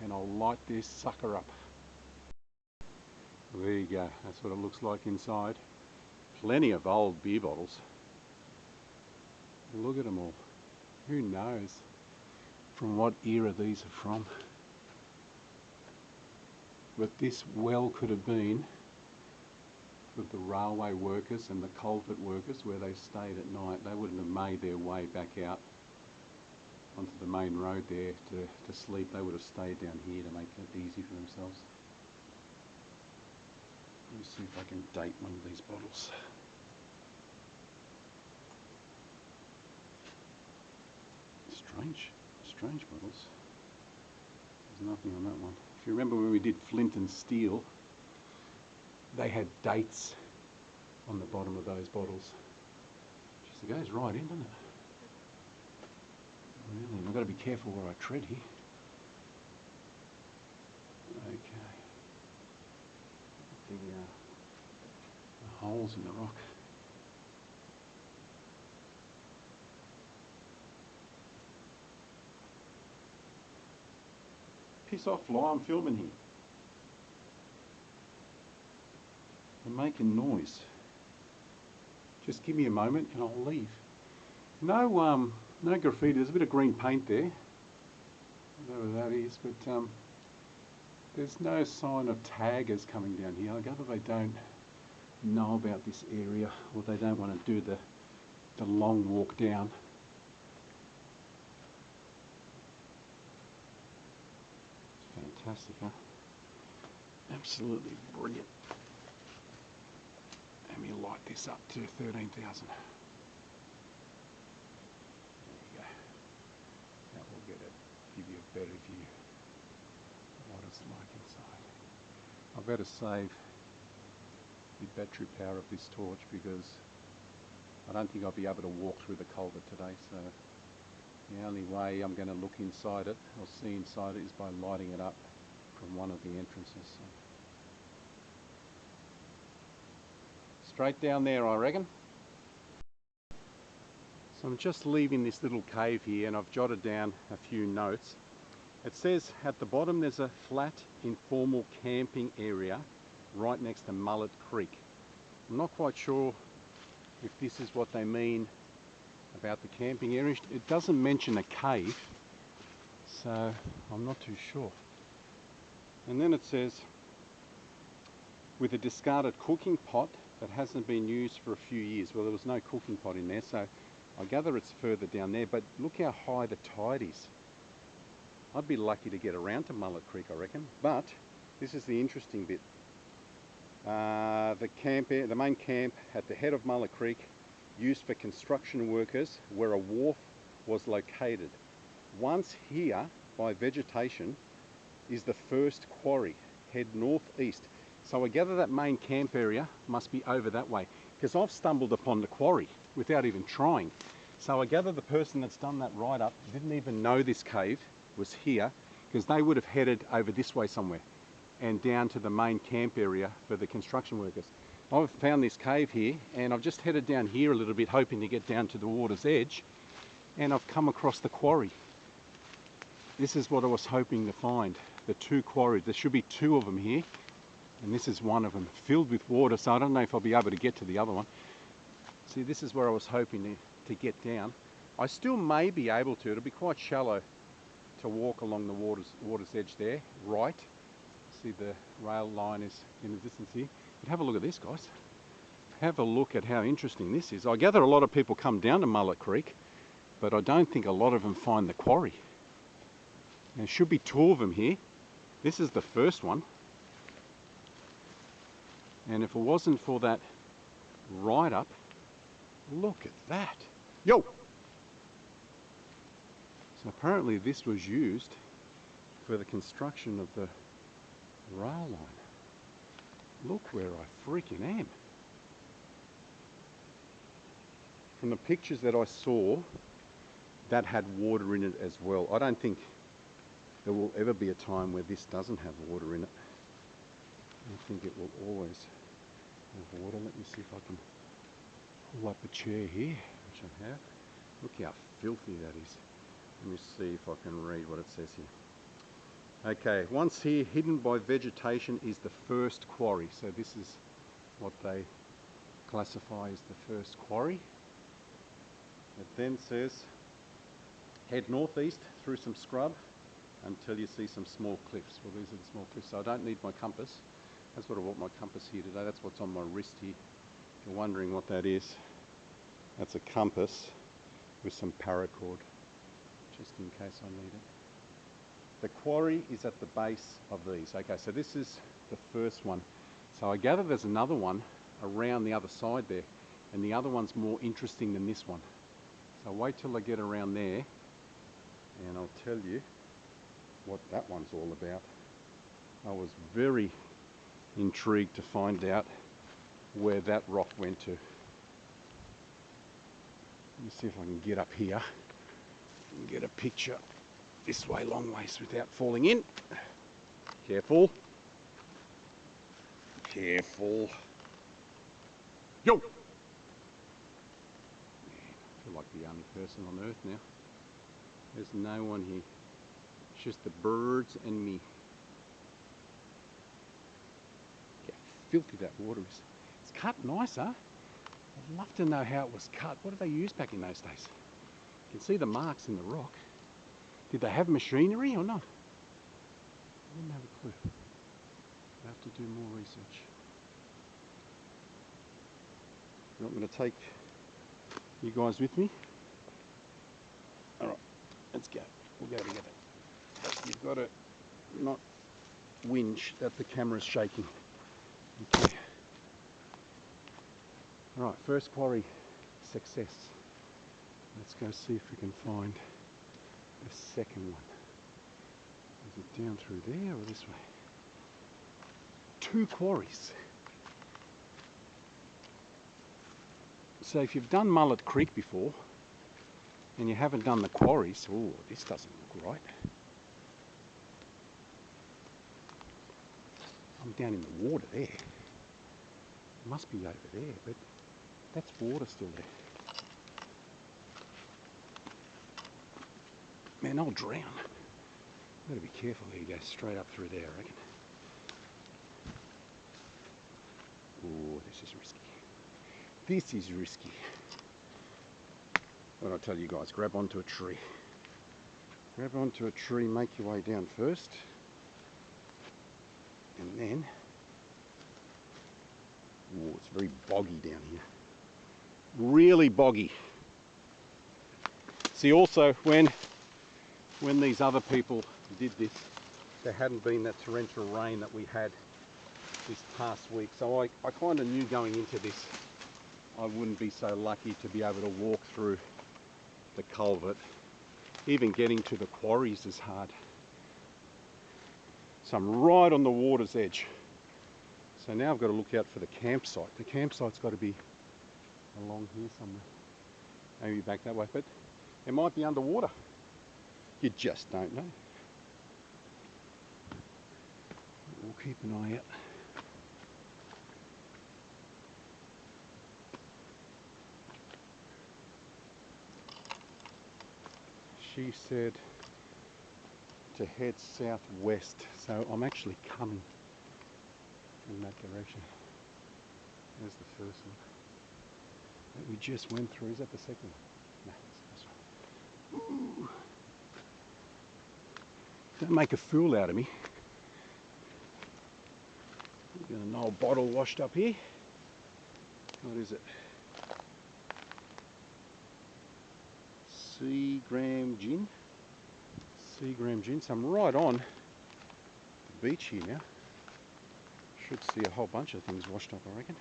and I'll light this sucker up. There you go, that's what it looks like inside. Plenty of old beer bottles. Look at them all. Who knows from what era these are from? But this well could have been with the railway workers and the culvert workers where they stayed at night. They wouldn't have made their way back out onto the main road there to sleep. They would have stayed down here to make it easy for themselves. Let me see if I can date one of these bottles. Strange bottles. There's nothing on that one. If you remember when we did flint and steel, they had dates on the bottom of those bottles. Just it goes right in, doesn't it? Really, I've got to be careful where I tread here. Okay. The holes in the rock. Piss off, fly, I'm filming here. They're making noise. Just give me a moment and I'll leave. No graffiti. There's a bit of green paint there. Whatever that is, but There's no sign of taggers coming down here. I gather they don't know about this area, or they don't want to do the long walk down. It's fantastic, huh? Absolutely brilliant. Let me light this up to 13,000. There you go. That will give you a better view of what it's like inside. I better save the battery power of this torch because I don't think I'll be able to walk through the culvert today, so the only way I'm going to look inside it or see inside it is by lighting it up from one of the entrances. So straight down there, I reckon. So I'm just leaving this little cave here, and I've jotted down a few notes. It says at the bottom there's a flat informal camping area right next to Mullet Creek. I'm not quite sure if this is what they mean about the camping area. It doesn't mention a cave, so I'm not too sure. And then it says, with a discarded cooking pot that hasn't been used for a few years. Well, there was no cooking pot in there, so I gather it's further down there, but look how high the tide is. I'd be lucky to get around to Mullet Creek, I reckon. But this is the interesting bit. The main camp at the head of Mullet Creek, used for construction workers, where a wharf was located. Once here, by vegetation, is the first quarry. Head northeast. So I gather that main camp area must be over that way, because I've stumbled upon the quarry without even trying. So I gather the person that's done that write-up didn't even know this cave was here, because they would have headed over this way somewhere and down to the main camp area for the construction workers. I've found this cave here, and I've just headed down here a little bit, hoping to get down to the water's edge, and I've come across the quarry. This is what I was hoping to find, the two quarries. There should be two of them here, and this is one of them, filled with water, so I don't know if I'll be able to get to the other one. See, this is where I was hoping to get down. I still may be able to. It'll be quite shallow to walk along the water's edge there, right. See the rail line is in the distance here. But have a look at this, guys. Have a look at how interesting this is. I gather a lot of people come down to Mullet Creek, but I don't think a lot of them find the quarry. There should be two of them here. This is the first one. And if it wasn't for that write-up, look at that. Yo! So apparently this was used for the construction of the rail line. Look where I freaking am. From the pictures that I saw, that had water in it as well. I don't think there will ever be a time where this doesn't have water in it. I think it will always have water. Let me see if I can pull up a chair here, which I have. Look how filthy that is. Let me see if I can read what it says here. Okay, once here, hidden by vegetation, is the first quarry. So this is what they classify as the first quarry. It then says, head northeast through some scrub until you see some small cliffs. Well, these are the small cliffs, so I don't need my compass. That's what I brought my compass here today. That's what's on my wrist here. If you're wondering what that is, that's a compass with some paracord, just in case I need it. The quarry is at the base of these. Okay, so this is the first one. So I gather there's another one around the other side there, and the other one's more interesting than this one. So wait till I get around there, and I'll tell you what that one's all about. I was very intrigued to find out where that rock went to. Let me see if I can get up here and get a picture this way, long ways, without falling in. Careful. Careful. Yo! Man, I feel like the only person on earth now. There's no one here. It's just the birds and me. Look how filthy that water is. It's cut nice, huh? I'd love to know how it was cut. What did they use back in those days? You can see the marks in the rock. Did they have machinery or not? I didn't have a clue. I have to do more research. I'm not going to take you guys with me. Alright, let's go. We'll go together. You've got to not whinge that the camera's shaking. Okay. Alright, first quarry success. Let's go see if we can find the second one. Is it down through there or this way? 2 quarries. So if you've done Mullet Creek before and you haven't done the quarries, oh, this doesn't look right. I'm down in the water there. It must be over there, but that's water still there. Man, I'll drown. I've got to be careful here. You go straight up through there, I reckon. Oh, this is risky. This is risky. What I tell you guys, grab onto a tree. Grab onto a tree, make your way down first. And then, oh, it's very boggy down here. Really boggy. See, also when these other people did this, there hadn't been that torrential rain that we had this past week. So I kind of knew going into this I wouldn't be so lucky to be able to walk through the culvert. Even getting to the quarries is hard. So I'm right on the water's edge. So now I've got to look out for the campsite. The campsite's got to be along here somewhere. Maybe back that way, but it might be underwater. You just don't know. We'll keep an eye out. She said to head southwest, so I'm actually coming in that direction. There's the first one that we just went through. Is that the second one? No, that's the first one. Ooh. Don't make a fool out of me. We've got an old bottle washed up here. What is it? Seagram gin. Seagram gin. So I'm right on the beach here now. Should see a whole bunch of things washed up, I reckon.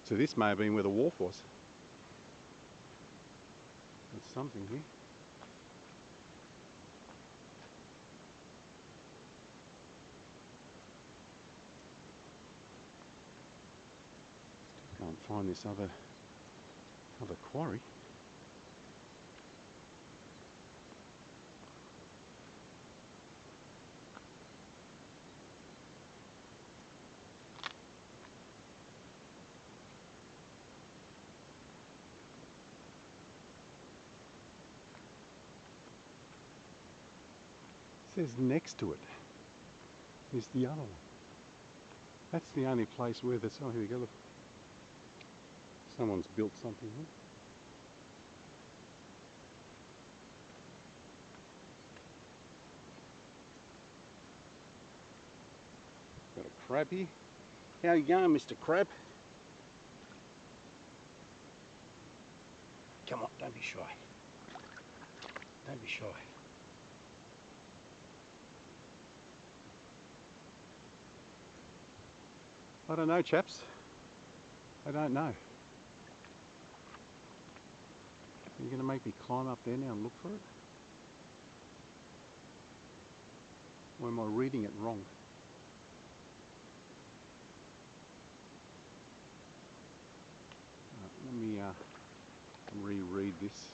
So this may have been where the wharf was. There's something here. Still can't find this other quarry. It says next to it is the other one. That's the only place where there's, oh, here we go, look. Someone's built something here. Got a crab here. How you going, Mr. Crab? Come on, don't be shy. Don't be shy. I don't know, chaps. I don't know. Are you going to make me climb up there now and look for it? Or am I reading it wrong? Let me reread this.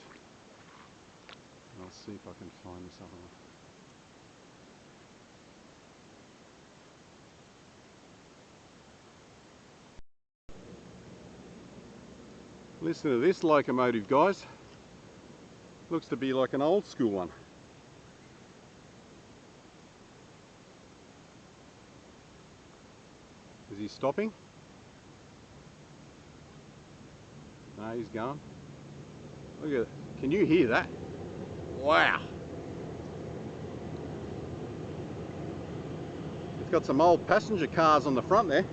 And I'll see if I can find this other one. Listen to this locomotive, guys. Looks to be like an old school one. Is he stopping? No, he's going. Look at it. Can you hear that? Wow. Got some old passenger cars on the front there.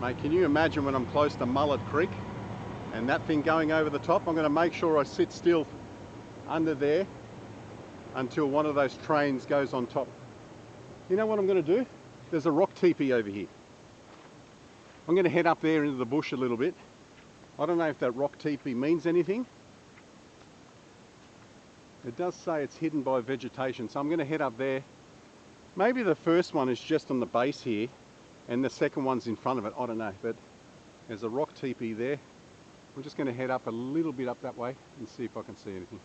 Mate, can you imagine when I'm close to Mullet Creek and that thing going over the top? I'm going to make sure I sit still under there until one of those trains goes on top. You know what I'm going to do? There's a rock teepee over here. I'm going to head up there into the bush a little bit. I don't know if that rock teepee means anything. It does say it's hidden by vegetation, so I'm going to head up there. Maybe the first one is just on the base here and the second one's in front of it. I don't know, but there's a rock teepee there. I'm just going to head up a little bit up that way and see if I can see anything.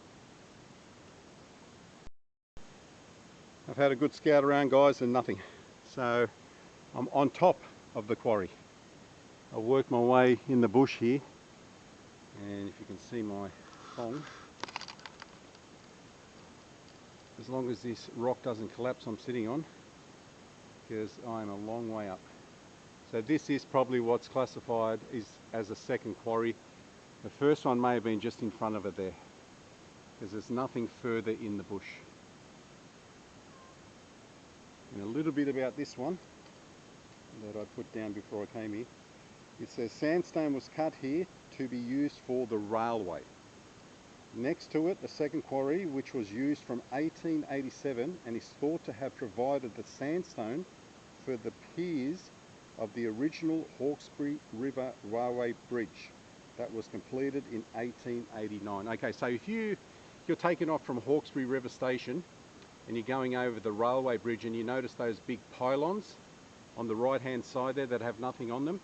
I've had a good scout around, guys, and nothing. So I'm on top of the quarry. I'll work my way in the bush here, and if you can see my thong, as long as this rock doesn't collapse I'm sitting on, because I'm a long way up. So this is probably what's classified as a second quarry. The first one may have been just in front of it there, because there's nothing further in the bush. And a little bit about this one that I put down before I came here. It says sandstone was cut here to be used for the railway. Next to it, the second quarry, which was used from 1887 and is thought to have provided the sandstone for the piers of the original Hawkesbury River Railway Bridge that was completed in 1889. Okay, so if you're taking off from Hawkesbury River Station and you're going over the railway bridge and you notice those big pylons on the right hand side there that have nothing on them,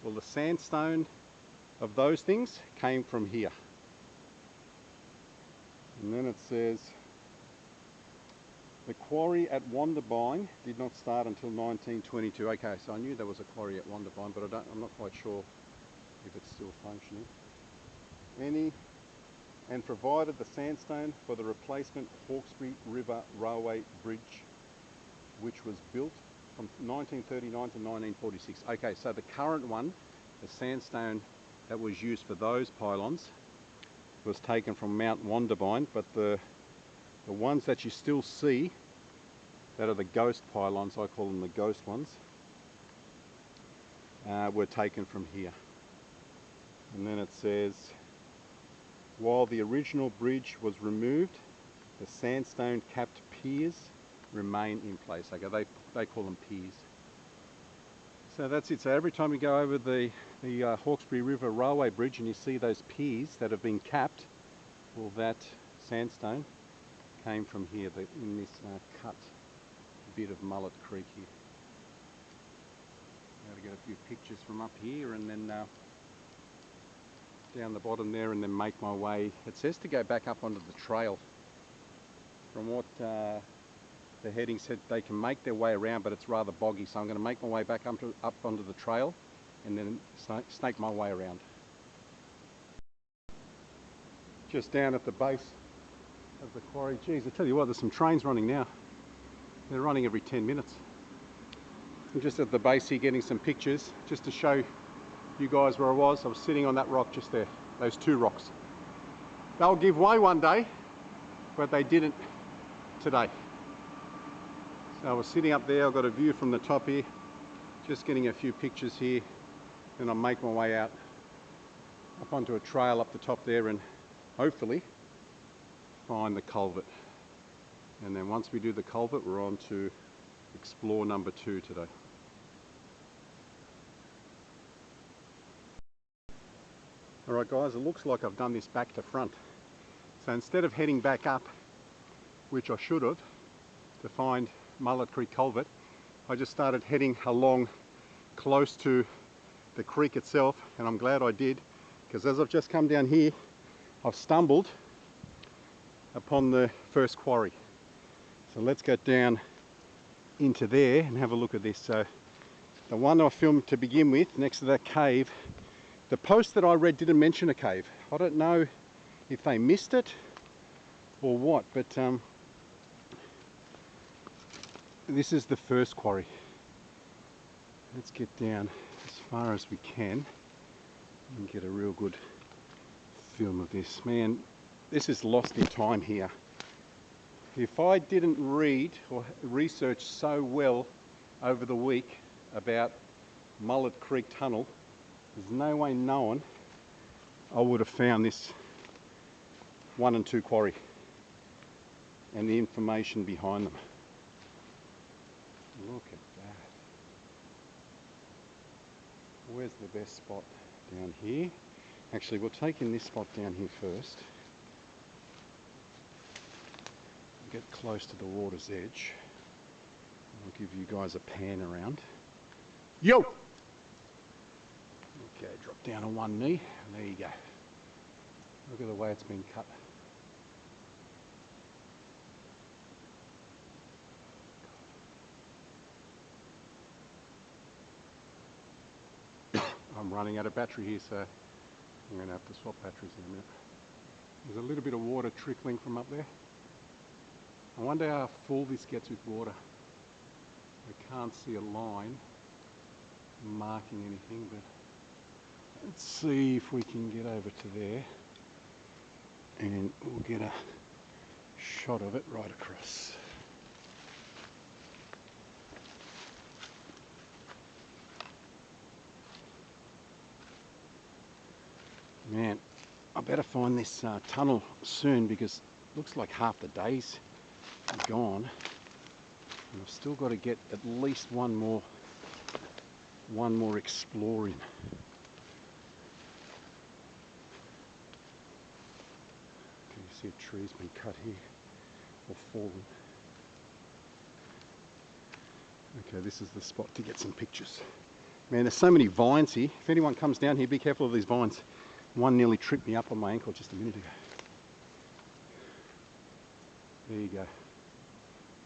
well, the sandstone of those things came from here. And then it says the quarry at Wondabyne did not start until 1922. Okay, so I knew there was a quarry at Wondabyne, but I'm not quite sure if it's still functioning. And provided the sandstone for the replacement Hawkesbury River Railway Bridge, which was built from 1939 to 1946. Okay, so the current one, the sandstone that was used for those pylons, was taken from Mount Wondabyne, but the ones that you still see that are the ghost pylons, I call them the ghost ones, were taken from here. And then it says, while the original bridge was removed, the sandstone capped piers remain in place. Okay, they call them piers. So that's it. So every time you go over the Hawkesbury River Railway Bridge and you see those piers that have been capped, well, that sandstone came from here, in this cut bit of Mullet Creek here. Got to get a few pictures from up here and then down the bottom there, and then make my way. It says to go back up onto the trail. From what the heading said, they can make their way around, but it's rather boggy, so I'm going to make my way back up onto the trail and then snake my way around. Just down at the base of the quarry. Geez, I tell you what, there's some trains running now. They're running every 10 minutes. I'm just at the base here getting some pictures just to show you guys where I was. I was sitting on that rock just there, those two rocks. They'll give way one day, but they didn't today. So I was sitting up there, I've got a view from the top here, just getting a few pictures here, and I'll make my way out up onto a trail up the top there and hopefully find the culvert. And then once we do the culvert, we're on to explore number 2 today. Alright guys, it looks like I've done this back to front. So instead of heading back up, which I should have, to find Mullet Creek Culvert, I just started heading along close to the creek itself, and I'm glad I did, because as I've just come down here, I've stumbled upon the first quarry. So let's go down into there and have a look at this. So the one I filmed to begin with, next to that cave, the post that I read didn't mention a cave. I don't know if they missed it or what, but this is the first quarry. Let's get down as far as we can and get a real good film of this. Man, this is lost in time here. If I didn't read or research so well over the week about Mullet Creek Tunnel, there's no way knowing I would have found this 1 and 2 quarry and the information behind them. Look at that. Where's the best spot? Down here. Actually, we'll take in this spot down here first. Get close to the water's edge. I'll give you guys a pan around. Yo! Okay, drop down on one knee. And there you go. Look at the way it's been cut. I'm running out of battery here, so I'm going to have to swap batteries in a minute. There's a little bit of water trickling from up there. I wonder how full this gets with water. I can't see a line marking anything, but let's see if we can get over to there and we'll get a shot of it right across. Man, I better find this tunnel soon because it looks like half the day's gone. And I've still got to get at least one more exploring. Can you see a tree's been cut here or fallen? Okay, this is the spot to get some pictures. Man, there's so many vines here. If anyone comes down here, be careful of these vines. One nearly tripped me up on my ankle just a minute ago. There you go.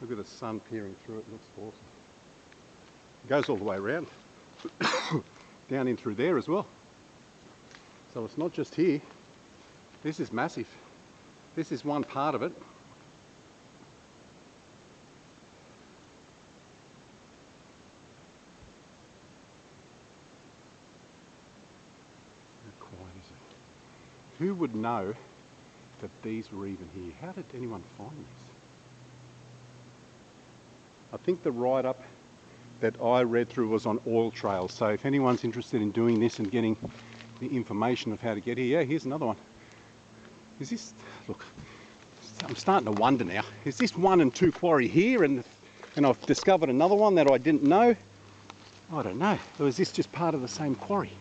Look at the sun peering through it. It looks awesome. It goes all the way around. Down in through there as well. So it's not just here. This is massive. This is one part of it. How quiet is it? Who would know that these were even here? How did anyone find these? I think the write-up that I read through was on oil trails, so if anyone's interested in doing this and getting the information of how to get here, yeah, here's another one. Is this, look, I'm starting to wonder now, is this 1 and 2 quarry here and I've discovered another one that I didn't know? I don't know, or is this just part of the same quarry?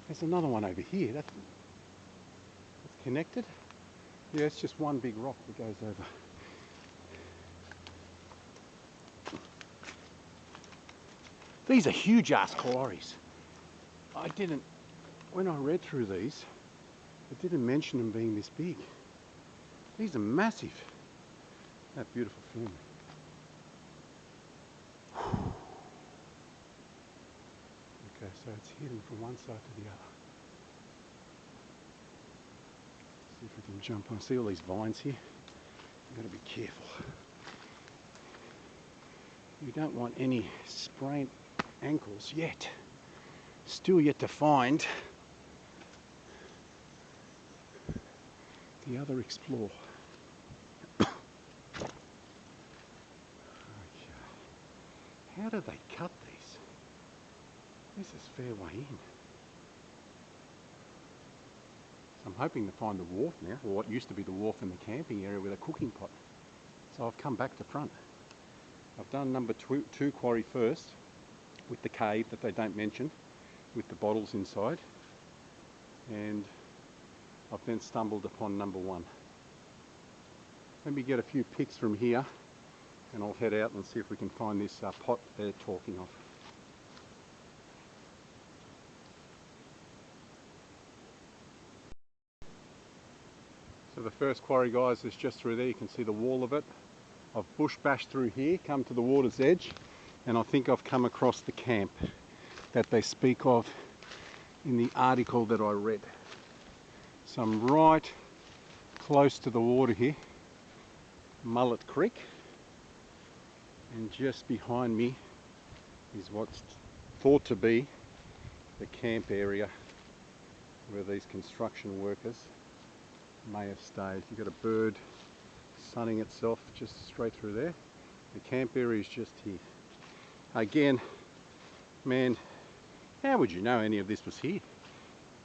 There's another one over here, that's connected? Yeah, it's just one big rock that goes over. These are huge ass quarries. When I read through these, I didn't mention them being this big. These are massive. That beautiful film. Okay, so it's hidden from one side to the other. See if we can jump on. See all these vines here? You've got to be careful. You don't want any sprained ankles yet. Still yet to find the other explore. Okay. How do they cut these? This is fair way in. So I'm hoping to find the wharf now, or what used to be the wharf in the camping area with a cooking pot. So I've come back to front. I've done number 2 quarry first, with the cave that they don't mention, with the bottles inside, and I've then stumbled upon number 1. Let me get a few pics from here and I'll head out and see if we can find this pot they're talking of. So the first quarry, guys, is just through there. You can see the wall of it. I've bush bashed through here, come to the water's edge, and I think I've come across the camp that they speak of in the article that I read. So I'm right close to the water here, Mullet Creek, And just behind me is what's thought to be the camp area where these construction workers may have stayed. You've got a bird sunning itself just straight through there. The camp area is just here. Again, man, how would you know any of this was here?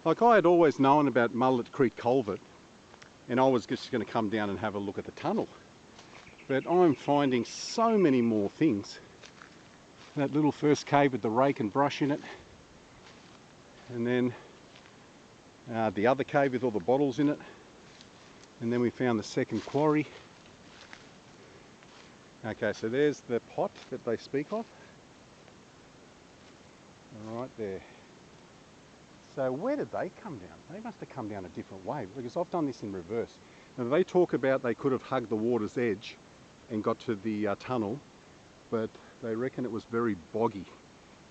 Like, I had always known about Mullet Creek Culvert, and I was just going to come down and have a look at the tunnel. But I'm finding so many more things. That little first cave with the rake and brush in it, and then the other cave with all the bottles in it, and then we found the second quarry. Okay, so there's the pot that they speak of, right there. So where did they come down? They must have come down a different way, because I've done this in reverse. Now, they talk about they could have hugged the water's edge and got to the tunnel, but they reckon it was very boggy.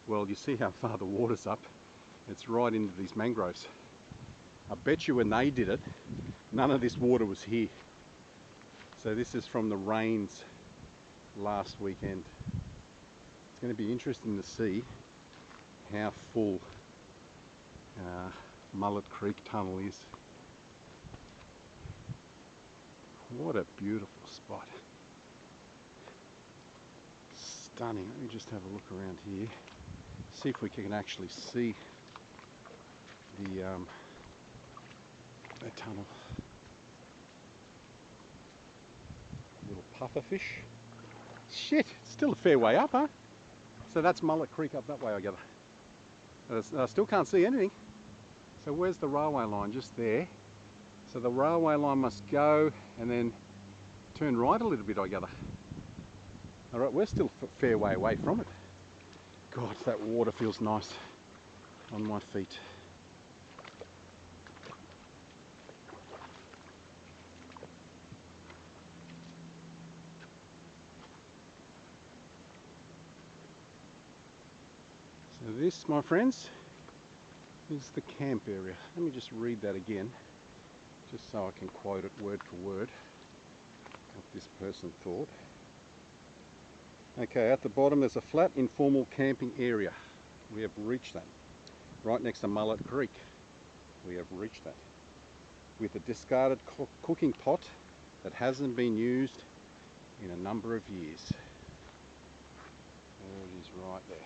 Well, you see how far the water's up. It's right into these mangroves. I bet you when they did it, none of this water was here. So this is from the rains last weekend. It's going to be interesting to see how full Mullet Creek Tunnel is. What a beautiful spot. Stunning. Let me just have a look around here, see if we can actually see the tunnel. Little pufferfish. Shit, it's still a fair way up, huh? So that's Mullet Creek up that way, I gather. I still can't see anything. So where's the railway line? Just there. So the railway line must go and then turn right a little bit, I gather. Alright, we're still a fair way away from it. God, that water feels nice on my feet. So this, my friends, is the camp area. Let me just read that again, just so I can quote it word for word, what this person thought. Okay, at the bottom there's a flat informal camping area. We have reached that. Right next to Mullet Creek. We have reached that. With a discarded cooking pot that hasn't been used in a number of years. There it is right there.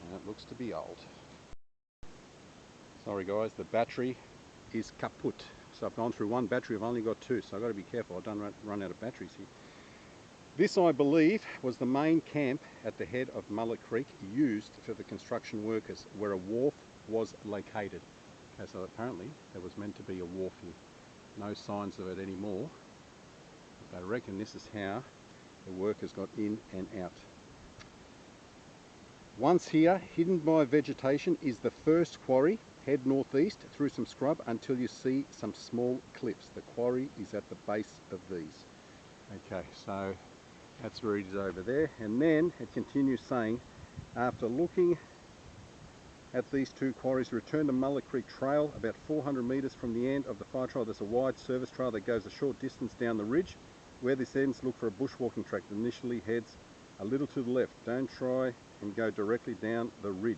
And it looks to be old. Sorry guys, the battery is kaput. So I've gone through one battery, I've only got two, so I've got to be careful, I don't run out of batteries here. This, I believe, was the main camp at the head of Mullet Creek, used for the construction workers, where a wharf was located. Okay, so apparently there was meant to be a wharf here. No signs of it anymore. But I reckon this is how the workers got in and out. Once here, hidden by vegetation, is the first quarry. Head northeast through some scrub until you see some small cliffs. The quarry is at the base of these. Okay, so that's where it is over there. And then it continues saying, after looking at these two quarries, return to Mullet Creek Trail about 400 metres from the end of the fire trail. There's a wide service trail that goes a short distance down the ridge. Where this ends, look for a bushwalking track that initially heads a little to the left. Don't try and go directly down the ridge,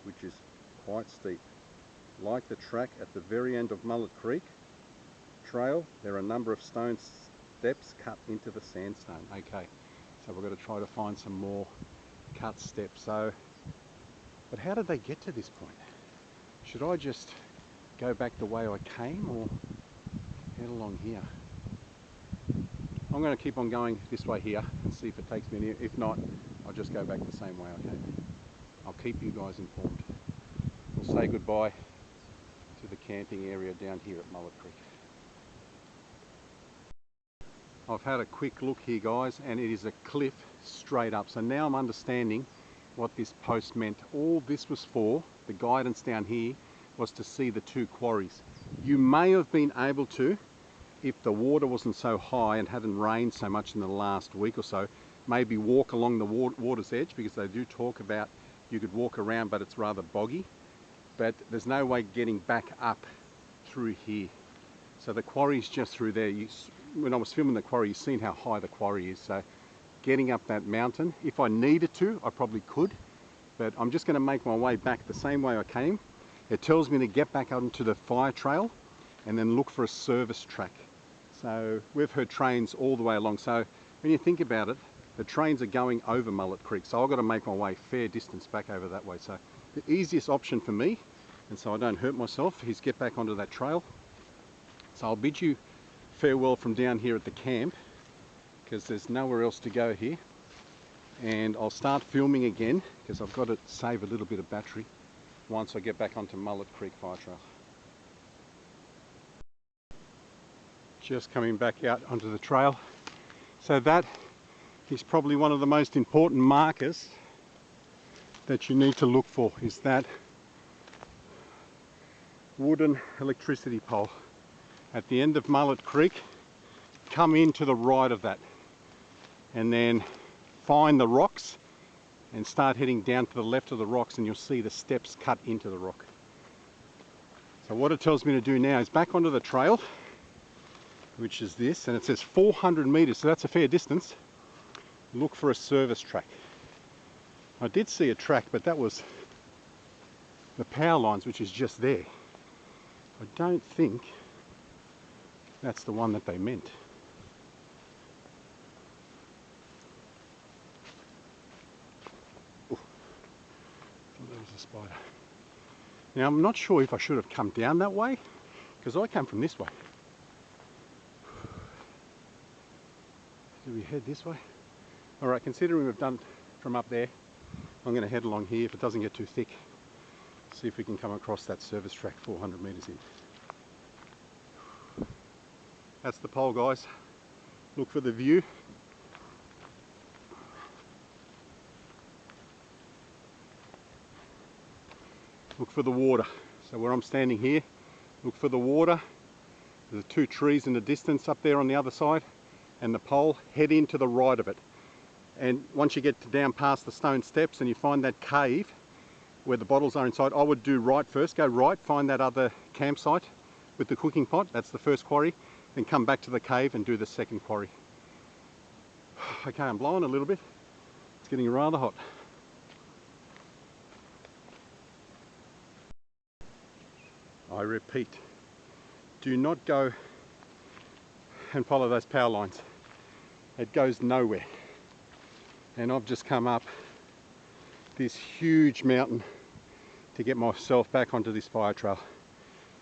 which is quite steep. Like the track at the very end of Mullet Creek Trail, there are a number of stone steps cut into the sandstone. Okay, so we're going to try to find some more cut steps. So, but how did they get to this point? Should I just go back the way I came, or head along here? I'm going to keep on going this way here and see if it takes me in here. If not, I'll just go back the same way I came. I'll keep you guys informed. We'll say goodbye to the camping area down here at Mullet Creek. I've had a quick look here, guys, and it is a cliff straight up. So now I'm understanding what this post meant. All this was for, the guidance down here, was to see the two quarries. You may have been able to, if the water wasn't so high and hadn't rained so much in the last week or so, maybe walk along the water's edge, because they do talk about you could walk around, but it's rather boggy. But there's no way getting back up through here. So the quarry's just through there. When I was filming the quarry, you've seen how high the quarry is. So getting up that mountain. If I needed to, I probably could, but I'm just going to make my way back the same way I came. It tells me to get back onto the fire trail and then look for a service track. So we've heard trains all the way along. So when you think about it, the trains are going over Mullet Creek. So I've got to make my way fair distance back over that way. So the easiest option for me, and so I don't hurt myself, is get back onto that trail. So I'll bid you farewell from down here at the camp, because there's nowhere else to go here. And I'll start filming again, because I've got to save a little bit of battery once I get back onto Mullet Creek Fire Trail. Just coming back out onto the trail. So that is probably one of the most important markers that you need to look for, is that wooden electricity pole at the end of Mullet Creek. Come in to the right of that and then find the rocks and start heading down to the left of the rocks, and you'll see the steps cut into the rock. So what it tells me to do now is back onto the trail, which is this, and it says 400 meters, so that's a fair distance. Look for a service track. I did see a track, but that was the power lines, which is just there. I don't think that's the one that they meant. Ooh, I thought there was a spider. Now I'm not sure if I should have come down that way, because I came from this way. Do we head this way? Alright, considering we've done from up there, I'm going to head along here if it doesn't get too thick. See if we can come across that service track 400 meters in. That's the pole, guys. Look for the view. Look for the water. So where I'm standing here, look for the water. There's 2 trees in the distance up there on the other side, and the pole. Head in to the right of it. And once you get down past the stone steps and you find that cave where the bottles are inside, I would do right first. Go right, find that other campsite with the cooking pot. That's the first quarry. Then come back to the cave and do the second quarry. Okay, I'm blowing a little bit. It's getting rather hot. I repeat, do not go and follow those power lines. It goes nowhere. And I've just come up this huge mountain to get myself back onto this fire trail.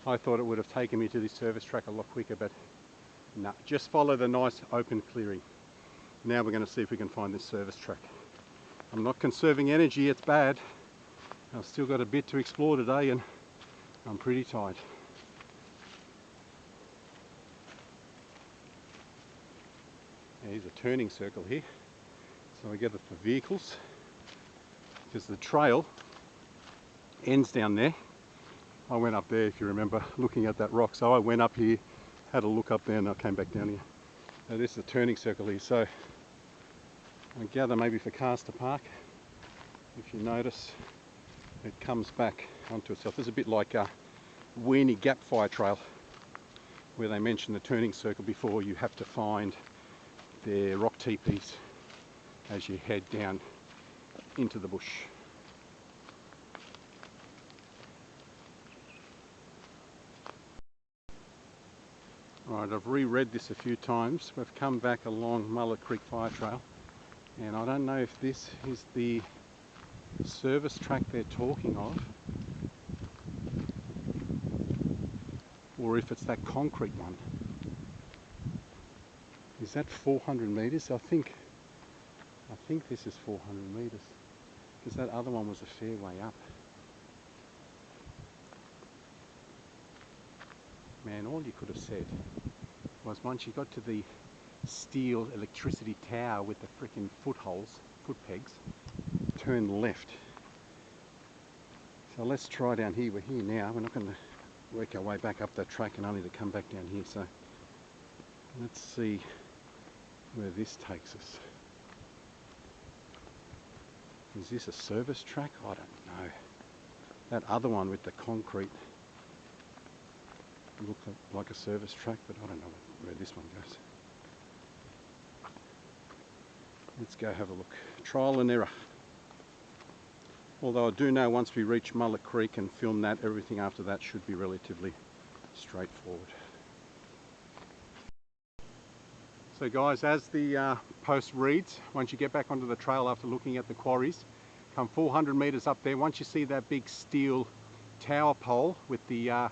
I thought it would have taken me to this service track a lot quicker, but no, just follow the nice open clearing. Now we're going to see if we can find this service track. I'm not conserving energy, it's bad. I've still got a bit to explore today and I'm pretty tired. There's a turning circle here. So I get it for vehicles, because the trail ends down there. I went up there, if you remember, looking at that rock. So I went up here, had a look up there, and I came back down here. Now this is a turning circle here, so I gather maybe for cars to park. If you notice, it comes back onto itself. It's a bit like a Weenie Gap Fire Trail, where they mentioned the turning circle before. You have to find their rock teepees as you head down into the bush. Right, I've reread this a few times. We've come back along Mullet Creek Fire Trail, and I don't know if this is the service track they're talking of, or if it's that concrete one. Is that 400 meters? I think this is 400 meters, because that other one was a fair way up. Man, all you could have said was once you got to the steel electricity tower with the frickin' foot pegs, turn left. So let's try down here. We're here now. We're not going to work our way back up that track and only to come back down here. So let's see where this takes us. Is this a service track? I don't know. That other one with the concrete looked like a service track, but I don't know where this one goes. Let's go have a look. Trial and error. Although I do know once we reach Mullet Creek and film that, everything after that should be relatively straightforward. So guys, as the post reads, once you get back onto the trail after looking at the quarries, come 400 meters up there, once you see that big steel tower pole with the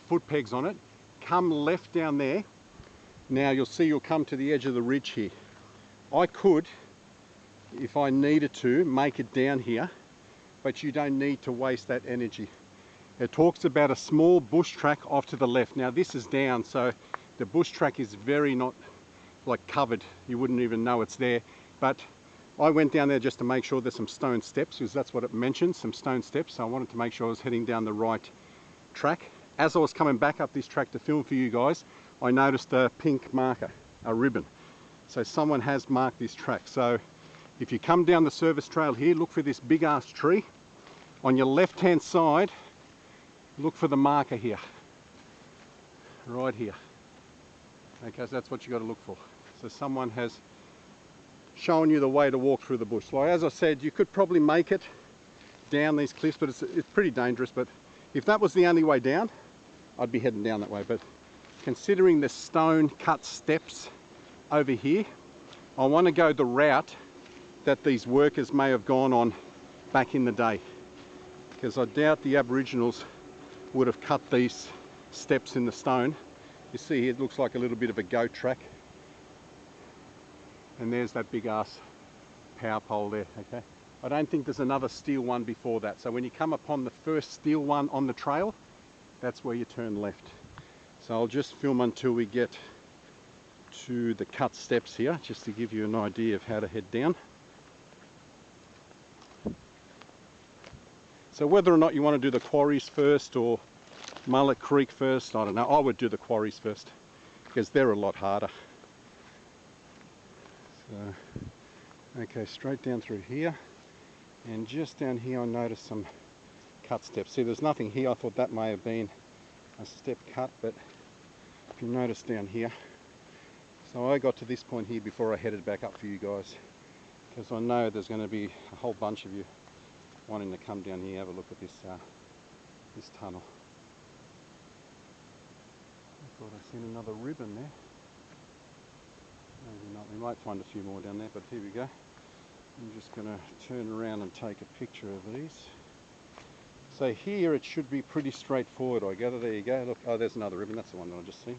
foot pegs on it, come left down there. Now you'll see you'll come to the edge of the ridge here. I could, if I needed to, make it down here, but you don't need to waste that energy. It talks about a small bush track off to the left. Now this is down, so the bush track is very not like covered. You wouldn't even know it's there. But I went down there just to make sure there's some stone steps, because that's what it mentions, some stone steps. So I wanted to make sure I was heading down the right track. As I was coming back up this track to film for you guys, I noticed a pink marker, a ribbon. So someone has marked this track. So if you come down the service trail here, look for this big ass tree. On your left hand side, look for the marker here, right here. Okay, so that's what you got to look for. So someone has shown you the way to walk through the bush. So as I said, you could probably make it down these cliffs, but it's pretty dangerous. But if that was the only way down, I'd be heading down that way. But considering the stone cut steps over here, I want to go the route that these workers may have gone on back in the day, because I doubt the Aboriginals would have cut these steps in the stone. You see here, it looks like a little bit of a goat track, and there's that big ass power pole there. Okay, I don't think there's another steel one before that. So when you come upon the first steel one on the trail, that's where you turn left. So I'll just film until we get to the cut steps here, just to give you an idea of how to head down. So whether or not you want to do the quarries first or Mullet Creek first, I don't know. I would do the quarries first, because they're a lot harder. So, okay, straight down through here, and just down here I noticed some cut steps. See, there's nothing here. I thought that may have been a step cut, but if you notice down here. So I got to this point here before I headed back up for you guys, because I know there's going to be a whole bunch of you wanting to come down here, have a look at this this tunnel. I thought I seen another ribbon there. Maybe not. We might find a few more down there, but here we go. I'm just going to turn around and take a picture of these. So here it should be pretty straightforward, I gather. There you go. Look, oh, there's another ribbon. That's the one that I just seen.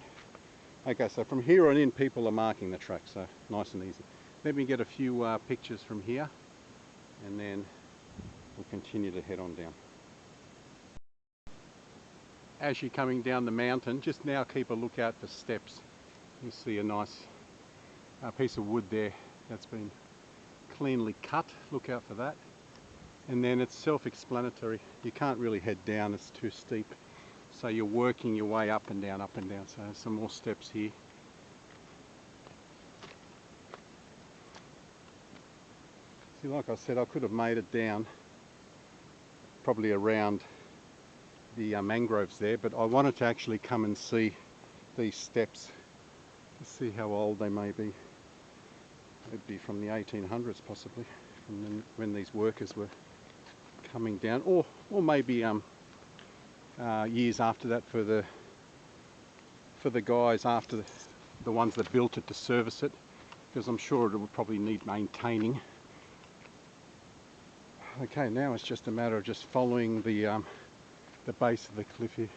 Okay, so from here on in, people are marking the track, so nice and easy. Let me get a few pictures from here, and then we'll continue to head on down. As you're coming down the mountain, just now keep a lookout for steps. You see a nice piece of wood there that's been cleanly cut. Look out for that. And then it's self-explanatory. You can't really head down, it's too steep. So you're working your way up and down, up and down. So some more steps here. See, like I said, I could have made it down probably around the mangroves there, but I wanted to actually come and see these steps to see how old they may be. It'd be from the 1800s possibly, from when these workers were coming down, or maybe years after that for the guys after the ones that built it to service it, because I'm sure it would probably need maintaining. Okay, now it's just a matter of just following the base of the cliff here.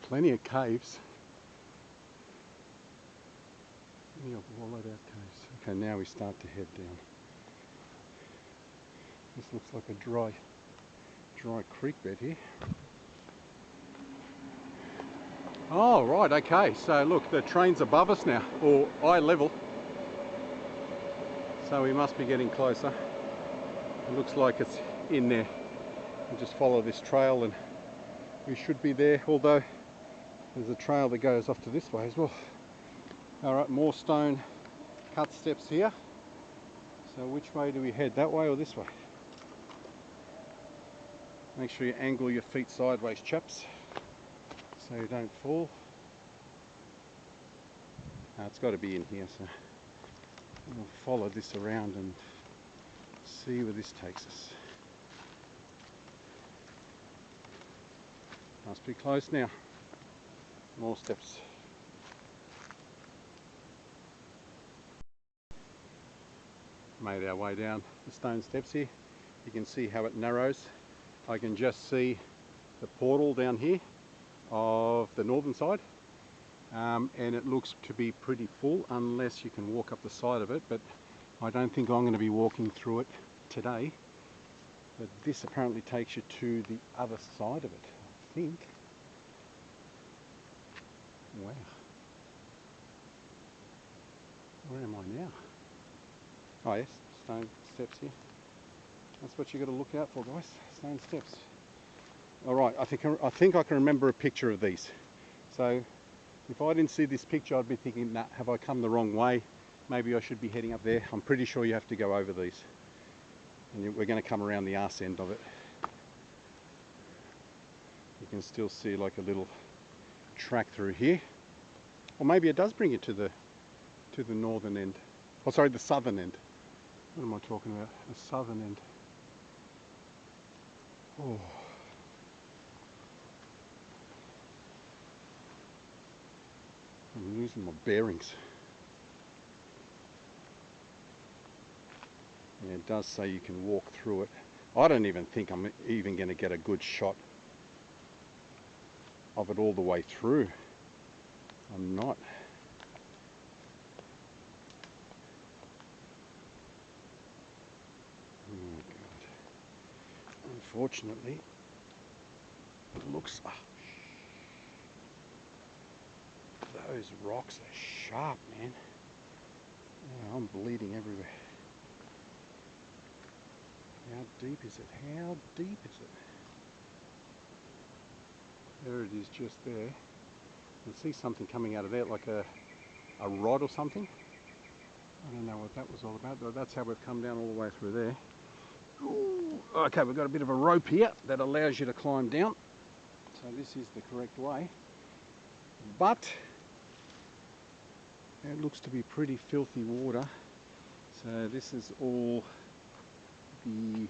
Plenty of caves. Plenty of wallowed out caves. Okay, now we start to head down. This looks like a dry creek bed here. Oh, right, okay. So look, the train's above us now, or eye level. So we must be getting closer. It looks like it's in there. We'll just follow this trail and we should be there, although there's a trail that goes off to this way as well. Alright, more stone cut steps here. So which way do we head? That way or this way? Make sure you angle your feet sideways, chaps, so you don't fall. It's got to be in here, so we'll follow this around and see where this takes us. Must be close now. More steps. Made our way down the stone steps here. You can see how it narrows. I can just see the portal down here of the northern side, and it looks to be pretty full unless you can walk up the side of it, but I don't think I'm going to be walking through it today. But this apparently takes you to the other side of it, I think. Wow. Where am I now? Oh yes, stone steps here. That's what you got to look out for, guys. Stone steps. All right, I think I can remember a picture of these. So if I didn't see this picture, I'd be thinking, nah, have I come the wrong way? Maybe I should be heading up there. I'm pretty sure you have to go over these. And we're going to come around the arse end of it. You can still see like a little track through here. Or maybe it does bring you to the northern end. Oh, sorry, the southern end. What am I talking about? The southern end. Oh. I'm losing my bearings. Yeah, it does say you can walk through it. I don't even think I'm even going to get a good shot of it all the way through. I'm not. Oh God. Unfortunately, it looks... those rocks are sharp, man. Yeah, I'm bleeding everywhere. How deep is it? How deep is it? There it is, just there. You can see something coming out of there, like a rod or something. I don't know what that was all about, but that's how we've come down all the way through there. Ooh, okay, we've got a bit of a rope here that allows you to climb down. So this is the correct way. But it looks to be pretty filthy water. So this is all the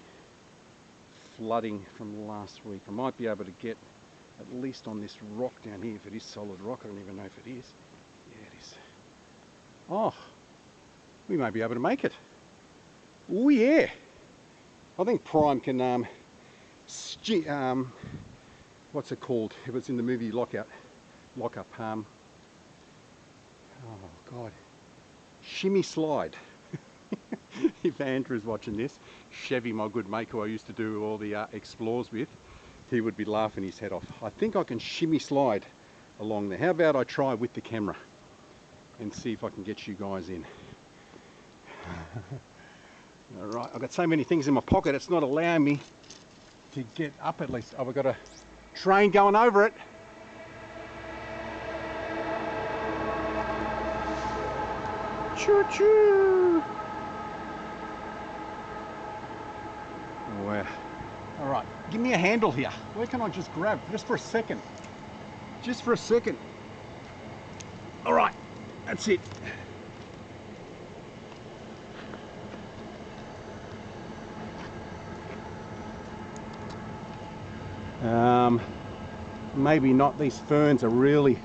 flooding from last week. I might be able to get at least on this rock down here, if it is solid rock. I don't even know if it is. Yeah, it is. Oh, we may be able to make it. Oh yeah. I think Prime can, what's it called? It was in the movie Lockup. Oh God. Shimmy slide. If Andrew's watching this, Chevy, my good mate who I used to do all the explores with, he would be laughing his head off. I think I can shimmy slide along there. How about I try with the camera and see if I can get you guys in. All right, I've got so many things in my pocket, it's not allowing me to get up at least. Oh, we've got a train going over it. Choo-choo! Wow. All right, give me a handle here. Where can I just grab? Just for a second. Just for a second. All right, that's it. Maybe not. These ferns are really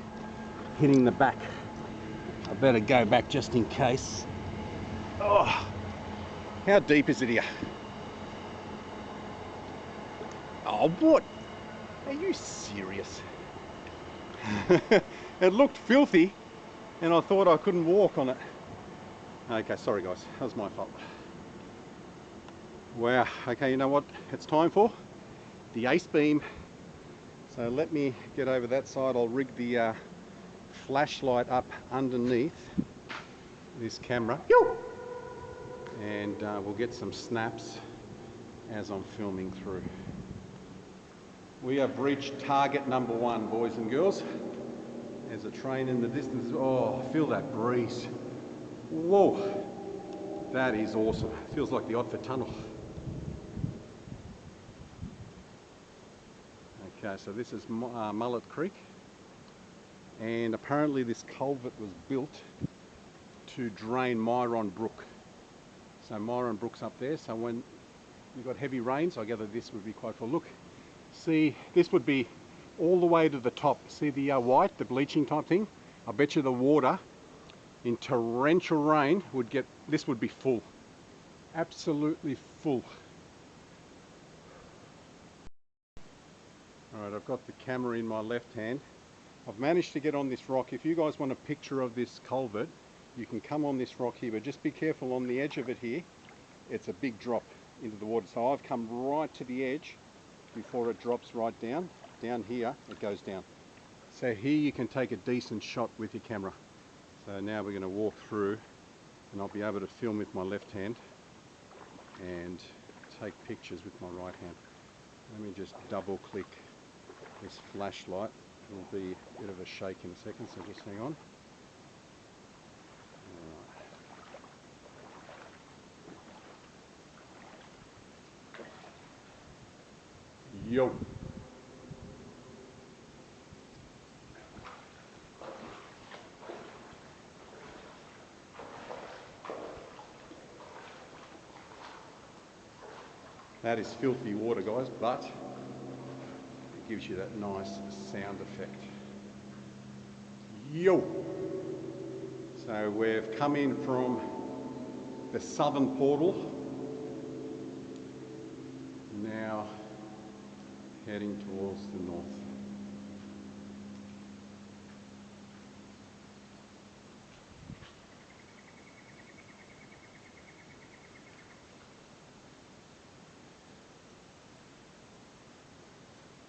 hitting the back. I better go back just in case. Oh, how deep is it here? Oh, what? Are you serious? It looked filthy and I thought I couldn't walk on it. Okay, sorry guys, that was my fault. Wow, okay, you know what it's time for? The ace beam. So let me get over that side. I'll rig the flashlight up underneath this camera. And we'll get some snaps as I'm filming through. We have reached target number 1, boys and girls. There's a train in the distance. Oh, feel that breeze. Whoa, that is awesome. Feels like the Culvert-Tunnel. Okay, so this is Mullet Creek, and apparently this culvert was built to drain Myron Brook. So Myron Brook's up there, so when you've got heavy rains, I gather this would be quite full. Look, see, this would be all the way to the top. See the white, the bleaching type thing? I bet you the water in torrential rain would get, this would be full. Absolutely full. Alright, I've got the camera in my left hand. I've managed to get on this rock. If you guys want a picture of this culvert, you can come on this rock here, but just be careful on the edge of it here. It's a big drop into the water. So I've come right to the edge before it drops right down. Down here, it goes down. So here you can take a decent shot with your camera. So now we're going to walk through and I'll be able to film with my left hand and take pictures with my right hand. Let me just double click this flashlight. It'll be a bit of a shake in a second, so just hang on. Right. Yo! That is filthy water, guys, but it gives you that nice sound effect. Yo! So we've come in from the southern portal, now heading towards the north.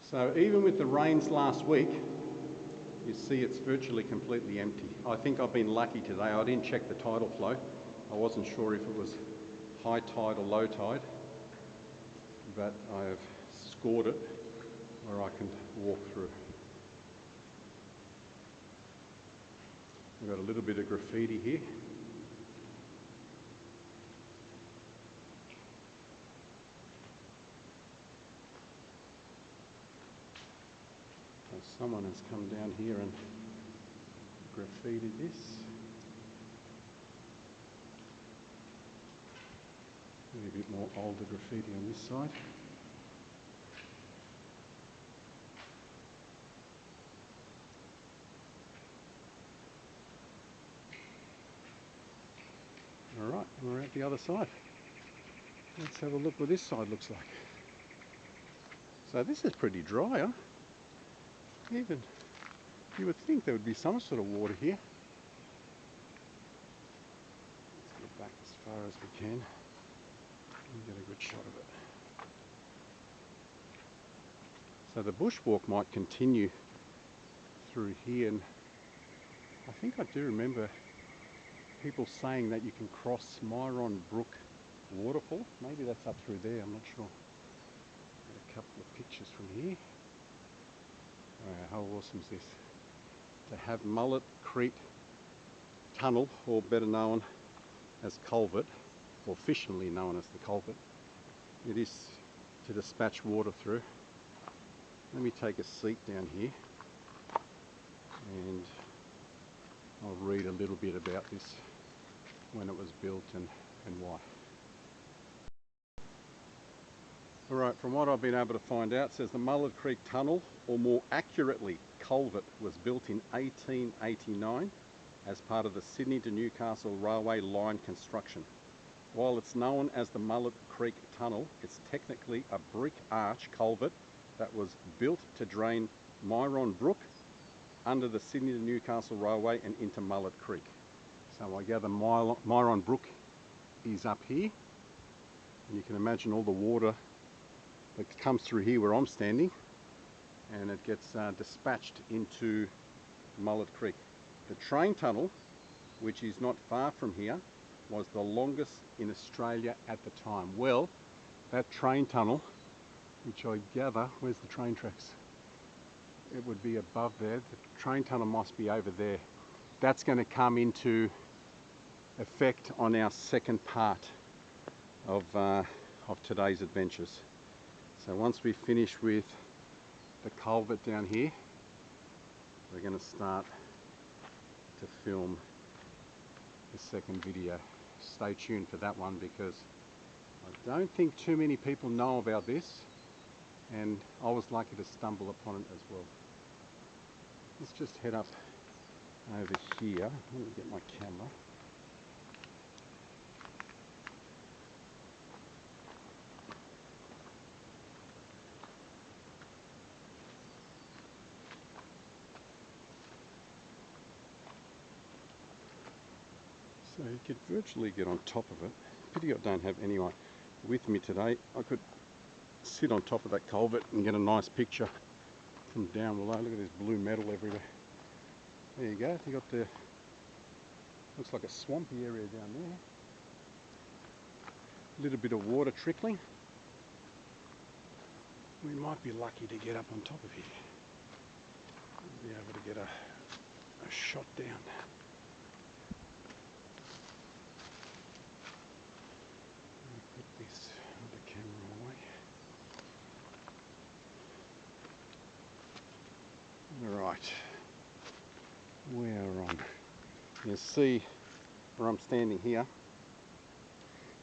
So even with the rains last week, you see it's virtually completely empty. I think I've been lucky today. I didn't check the tidal flow. I wasn't sure if it was high tide or low tide, but I have scored it where I can walk through. We've got a little bit of graffiti here. Someone has come down here and graffitied this. Maybe a bit more older graffiti on this side. Alright, we're at the other side. Let's have a look what this side looks like. So this is pretty dry, huh? Even, you would think there would be some sort of water here. Let's get back as far as we can and get a good shot of it. So the bushwalk might continue through here, and I think I do remember people saying that you can cross Myron Brook waterfall. Maybe that's up through there, I'm not sure. Got a couple of pictures from here. How awesome is this? To have Mullet Creek Tunnel, or better known as Culvert, or officially known as the Culvert. It is to dispatch water through. Let me take a seat down here and I'll read a little bit about this, when it was built and why. Alright, from what I've been able to find out, it says the Mullet Creek Tunnel, or more accurately Culvert, was built in 1889 as part of the Sydney to Newcastle Railway line construction. While it's known as the Mullet Creek Tunnel, it's technically a brick arch culvert that was built to drain Myron Brook under the Sydney to Newcastle Railway and into Mullet Creek. So I gather Myron Brook is up here, and you can imagine all the water that comes through here where I'm standing, and it gets dispatched into Mullet Creek. The train tunnel, which is not far from here, was the longest in Australia at the time. Well, that train tunnel, which I gather, where's the train tracks? It would be above there. The train tunnel must be over there. That's going to come into effect on our second part of today's adventures. So once we finish with the culvert down here, we're going to start to film the second video. Stay tuned for that one, because I don't think too many people know about this, and I was lucky to stumble upon it as well. Let's just head up over here. Let me get my camera. So you could virtually get on top of it. Pity I don't have anyone with me today. I could sit on top of that culvert and get a nice picture from down below. Look at this blue metal everywhere. There you go. You got the, looks like a swampy area down there. A little bit of water trickling. We might be lucky to get up on top of here. We'll be able to get a shot down. Put this other camera away. Right, we're on. You see where I'm standing here.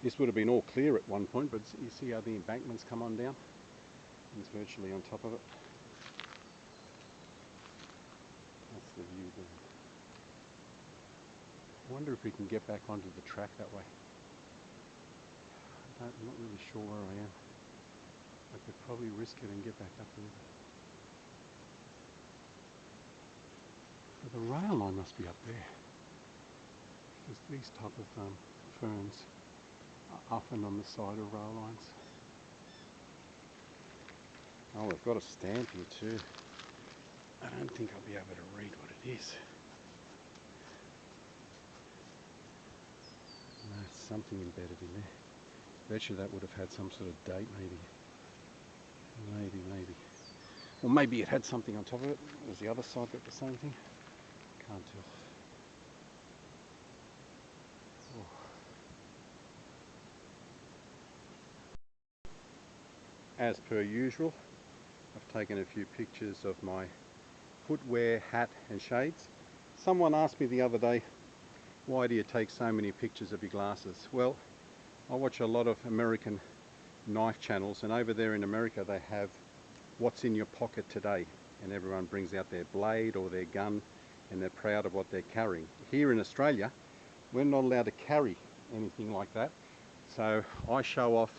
This would have been all clear at one point, but you see how the embankments come on down? It's virtually on top of it. That's the view there. I wonder if we can get back onto the track that way. I'm not really sure where I am. I could probably risk it and get back up there. But the rail line must be up there, because these type of ferns are often on the side of rail lines. Oh, we've got a stamp here too. I don't think I'll be able to read what it is. No, it's something embedded in there. Bet you that would have had some sort of date, maybe. Maybe. Or maybe it had something on top of it. Was the other side got the same thing? Can't tell. Oh. As per usual, I've taken a few pictures of my footwear, hat and shades. Someone asked me the other day, why do you take so many pictures of your glasses? Well, I watch a lot of American knife channels, and over there in America they have what's in your pocket today, and everyone brings out their blade or their gun and they're proud of what they're carrying. Here in Australia, we're not allowed to carry anything like that, so I show off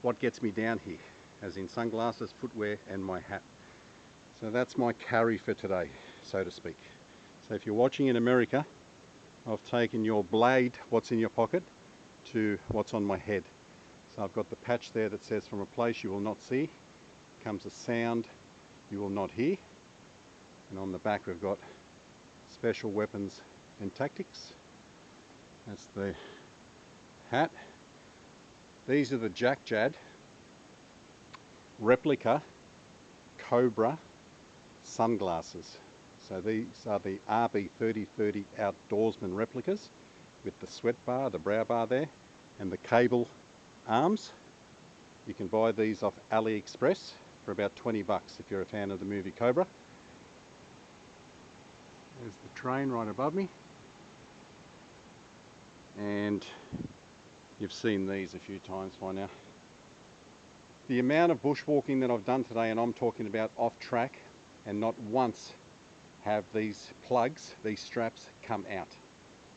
what gets me down here, as in sunglasses, footwear and my hat. So that's my carry for today, so to speak. So if you're watching in America, I've taken your blade, what's in your pocket, to what's on my head. So I've got the patch there that says from a place you will not see comes a sound you will not hear, and on the back we've got special weapons and tactics. That's the hat. These are the Jack Jad replica Cobra sunglasses. So these are the RB3030 outdoorsman replicas with the sweat bar, the brow bar there, and the cable arms. You can buy these off AliExpress for about 20 bucks if you're a fan of the movie Cobra. There's the train right above me, and you've seen these a few times by now. The amount of bushwalking that I've done today, and I'm talking about off track, and not once have these plugs, these straps come out.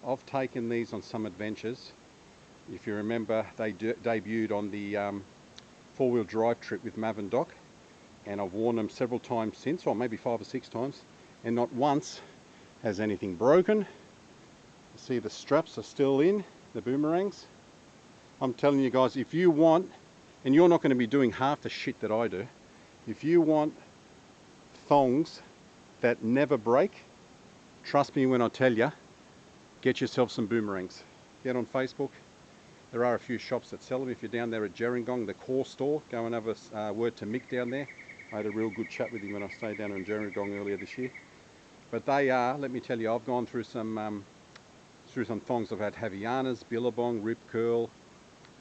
I've taken these on some adventures. If you remember, they debuted on the four-wheel drive trip with Mav and Doc, and I've worn them several times since, or maybe 5 or 6 times, and not once has anything broken. You see the straps are still in, the boomerangs. I'm telling you guys, if you want, and you're not going to be doing half the shit that I do, if you want thongs that never break, trust me when I tell you, get yourself some boomerangs. Get on Facebook. There are a few shops that sell them. If you're down there at Gerringong, the core store, go and have a word to Mick down there. I had a real good chat with him when I stayed down in Gerringong earlier this year. But they are, let me tell you, I've gone through some thongs. I've had Havianas, Billabong, Rip Curl,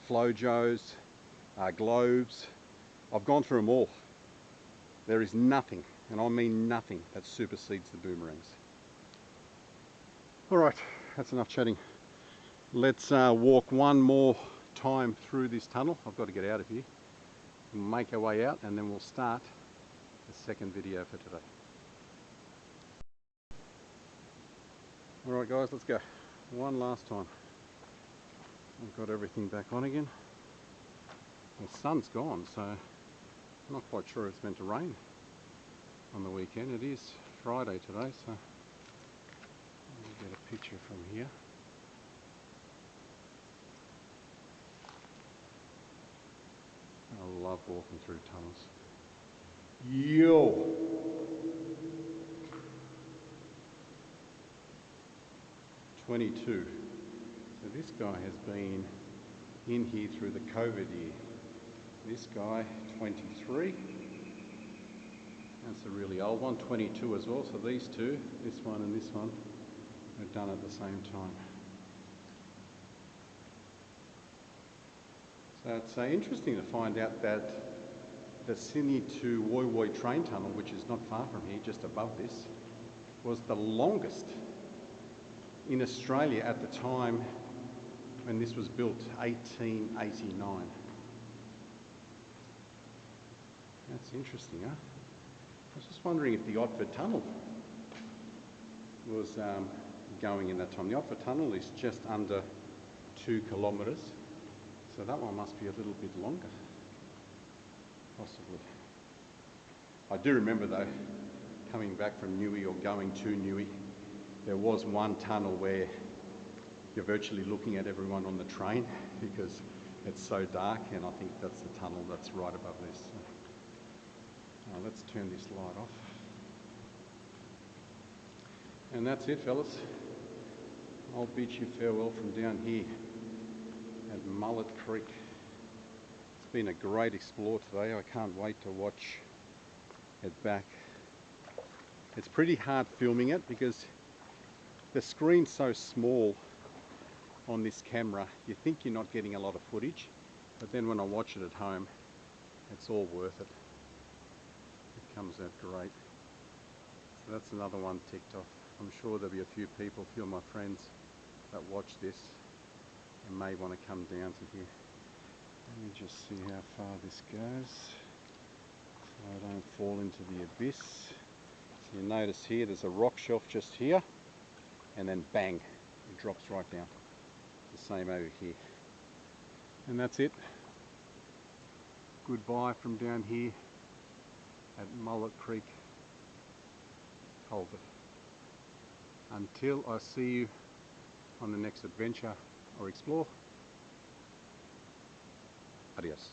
Flojos, Globes. I've gone through them all. There is nothing, and I mean nothing, that supersedes the boomerangs. Alright, that's enough chatting. Let's walk one more time through this tunnel. I've got to get out of here. We'll make our way out and then we'll start the second video for today. Alright guys, let's go. One last time. I've got everything back on again. The sun's gone, so I'm not quite sure it's meant to rain on the weekend. It is Friday today, so let me get a picture from here. I love walking through tunnels. Yo! $22. So this guy has been in here through the COVID year. This guy, 23. That's a really old one, 22 as well. So these two, this one and this one, are done at the same time. So it's interesting to find out that the Sydney to Woy Woy train tunnel, which is not far from here, just above this, was the longest in Australia at the time when this was built, 1889. That's interesting, huh? I was just wondering if the Otford Tunnel was going in that time. The Otford Tunnel is just under 2 kilometres, so that one must be a little bit longer, possibly. I do remember though, coming back from Newey or going to Newey, there was one tunnel where you're virtually looking at everyone on the train because it's so dark, and I think that's the tunnel that's right above this. So, let's turn this light off. And that's it, fellas. I'll bid you farewell from down here at Mullet Creek. It's been a great explore today. I can't wait to watch it back. It's pretty hard filming it because the screen's so small on this camera. You think you're not getting a lot of footage, but then when I watch it at home, it's all worth it. It comes out great. So that's another one ticked off. I'm sure there'll be a few people, a few of my friends that watch this and may want to come down to here. Let me just see how far this goes so I don't fall into the abyss. So you notice here there's a rock shelf just here, and then bang, it drops right down. The same over here. And that's it. Goodbye from down here at Mullet Creek Culvert. Until I see you on the next adventure or explore. Adios.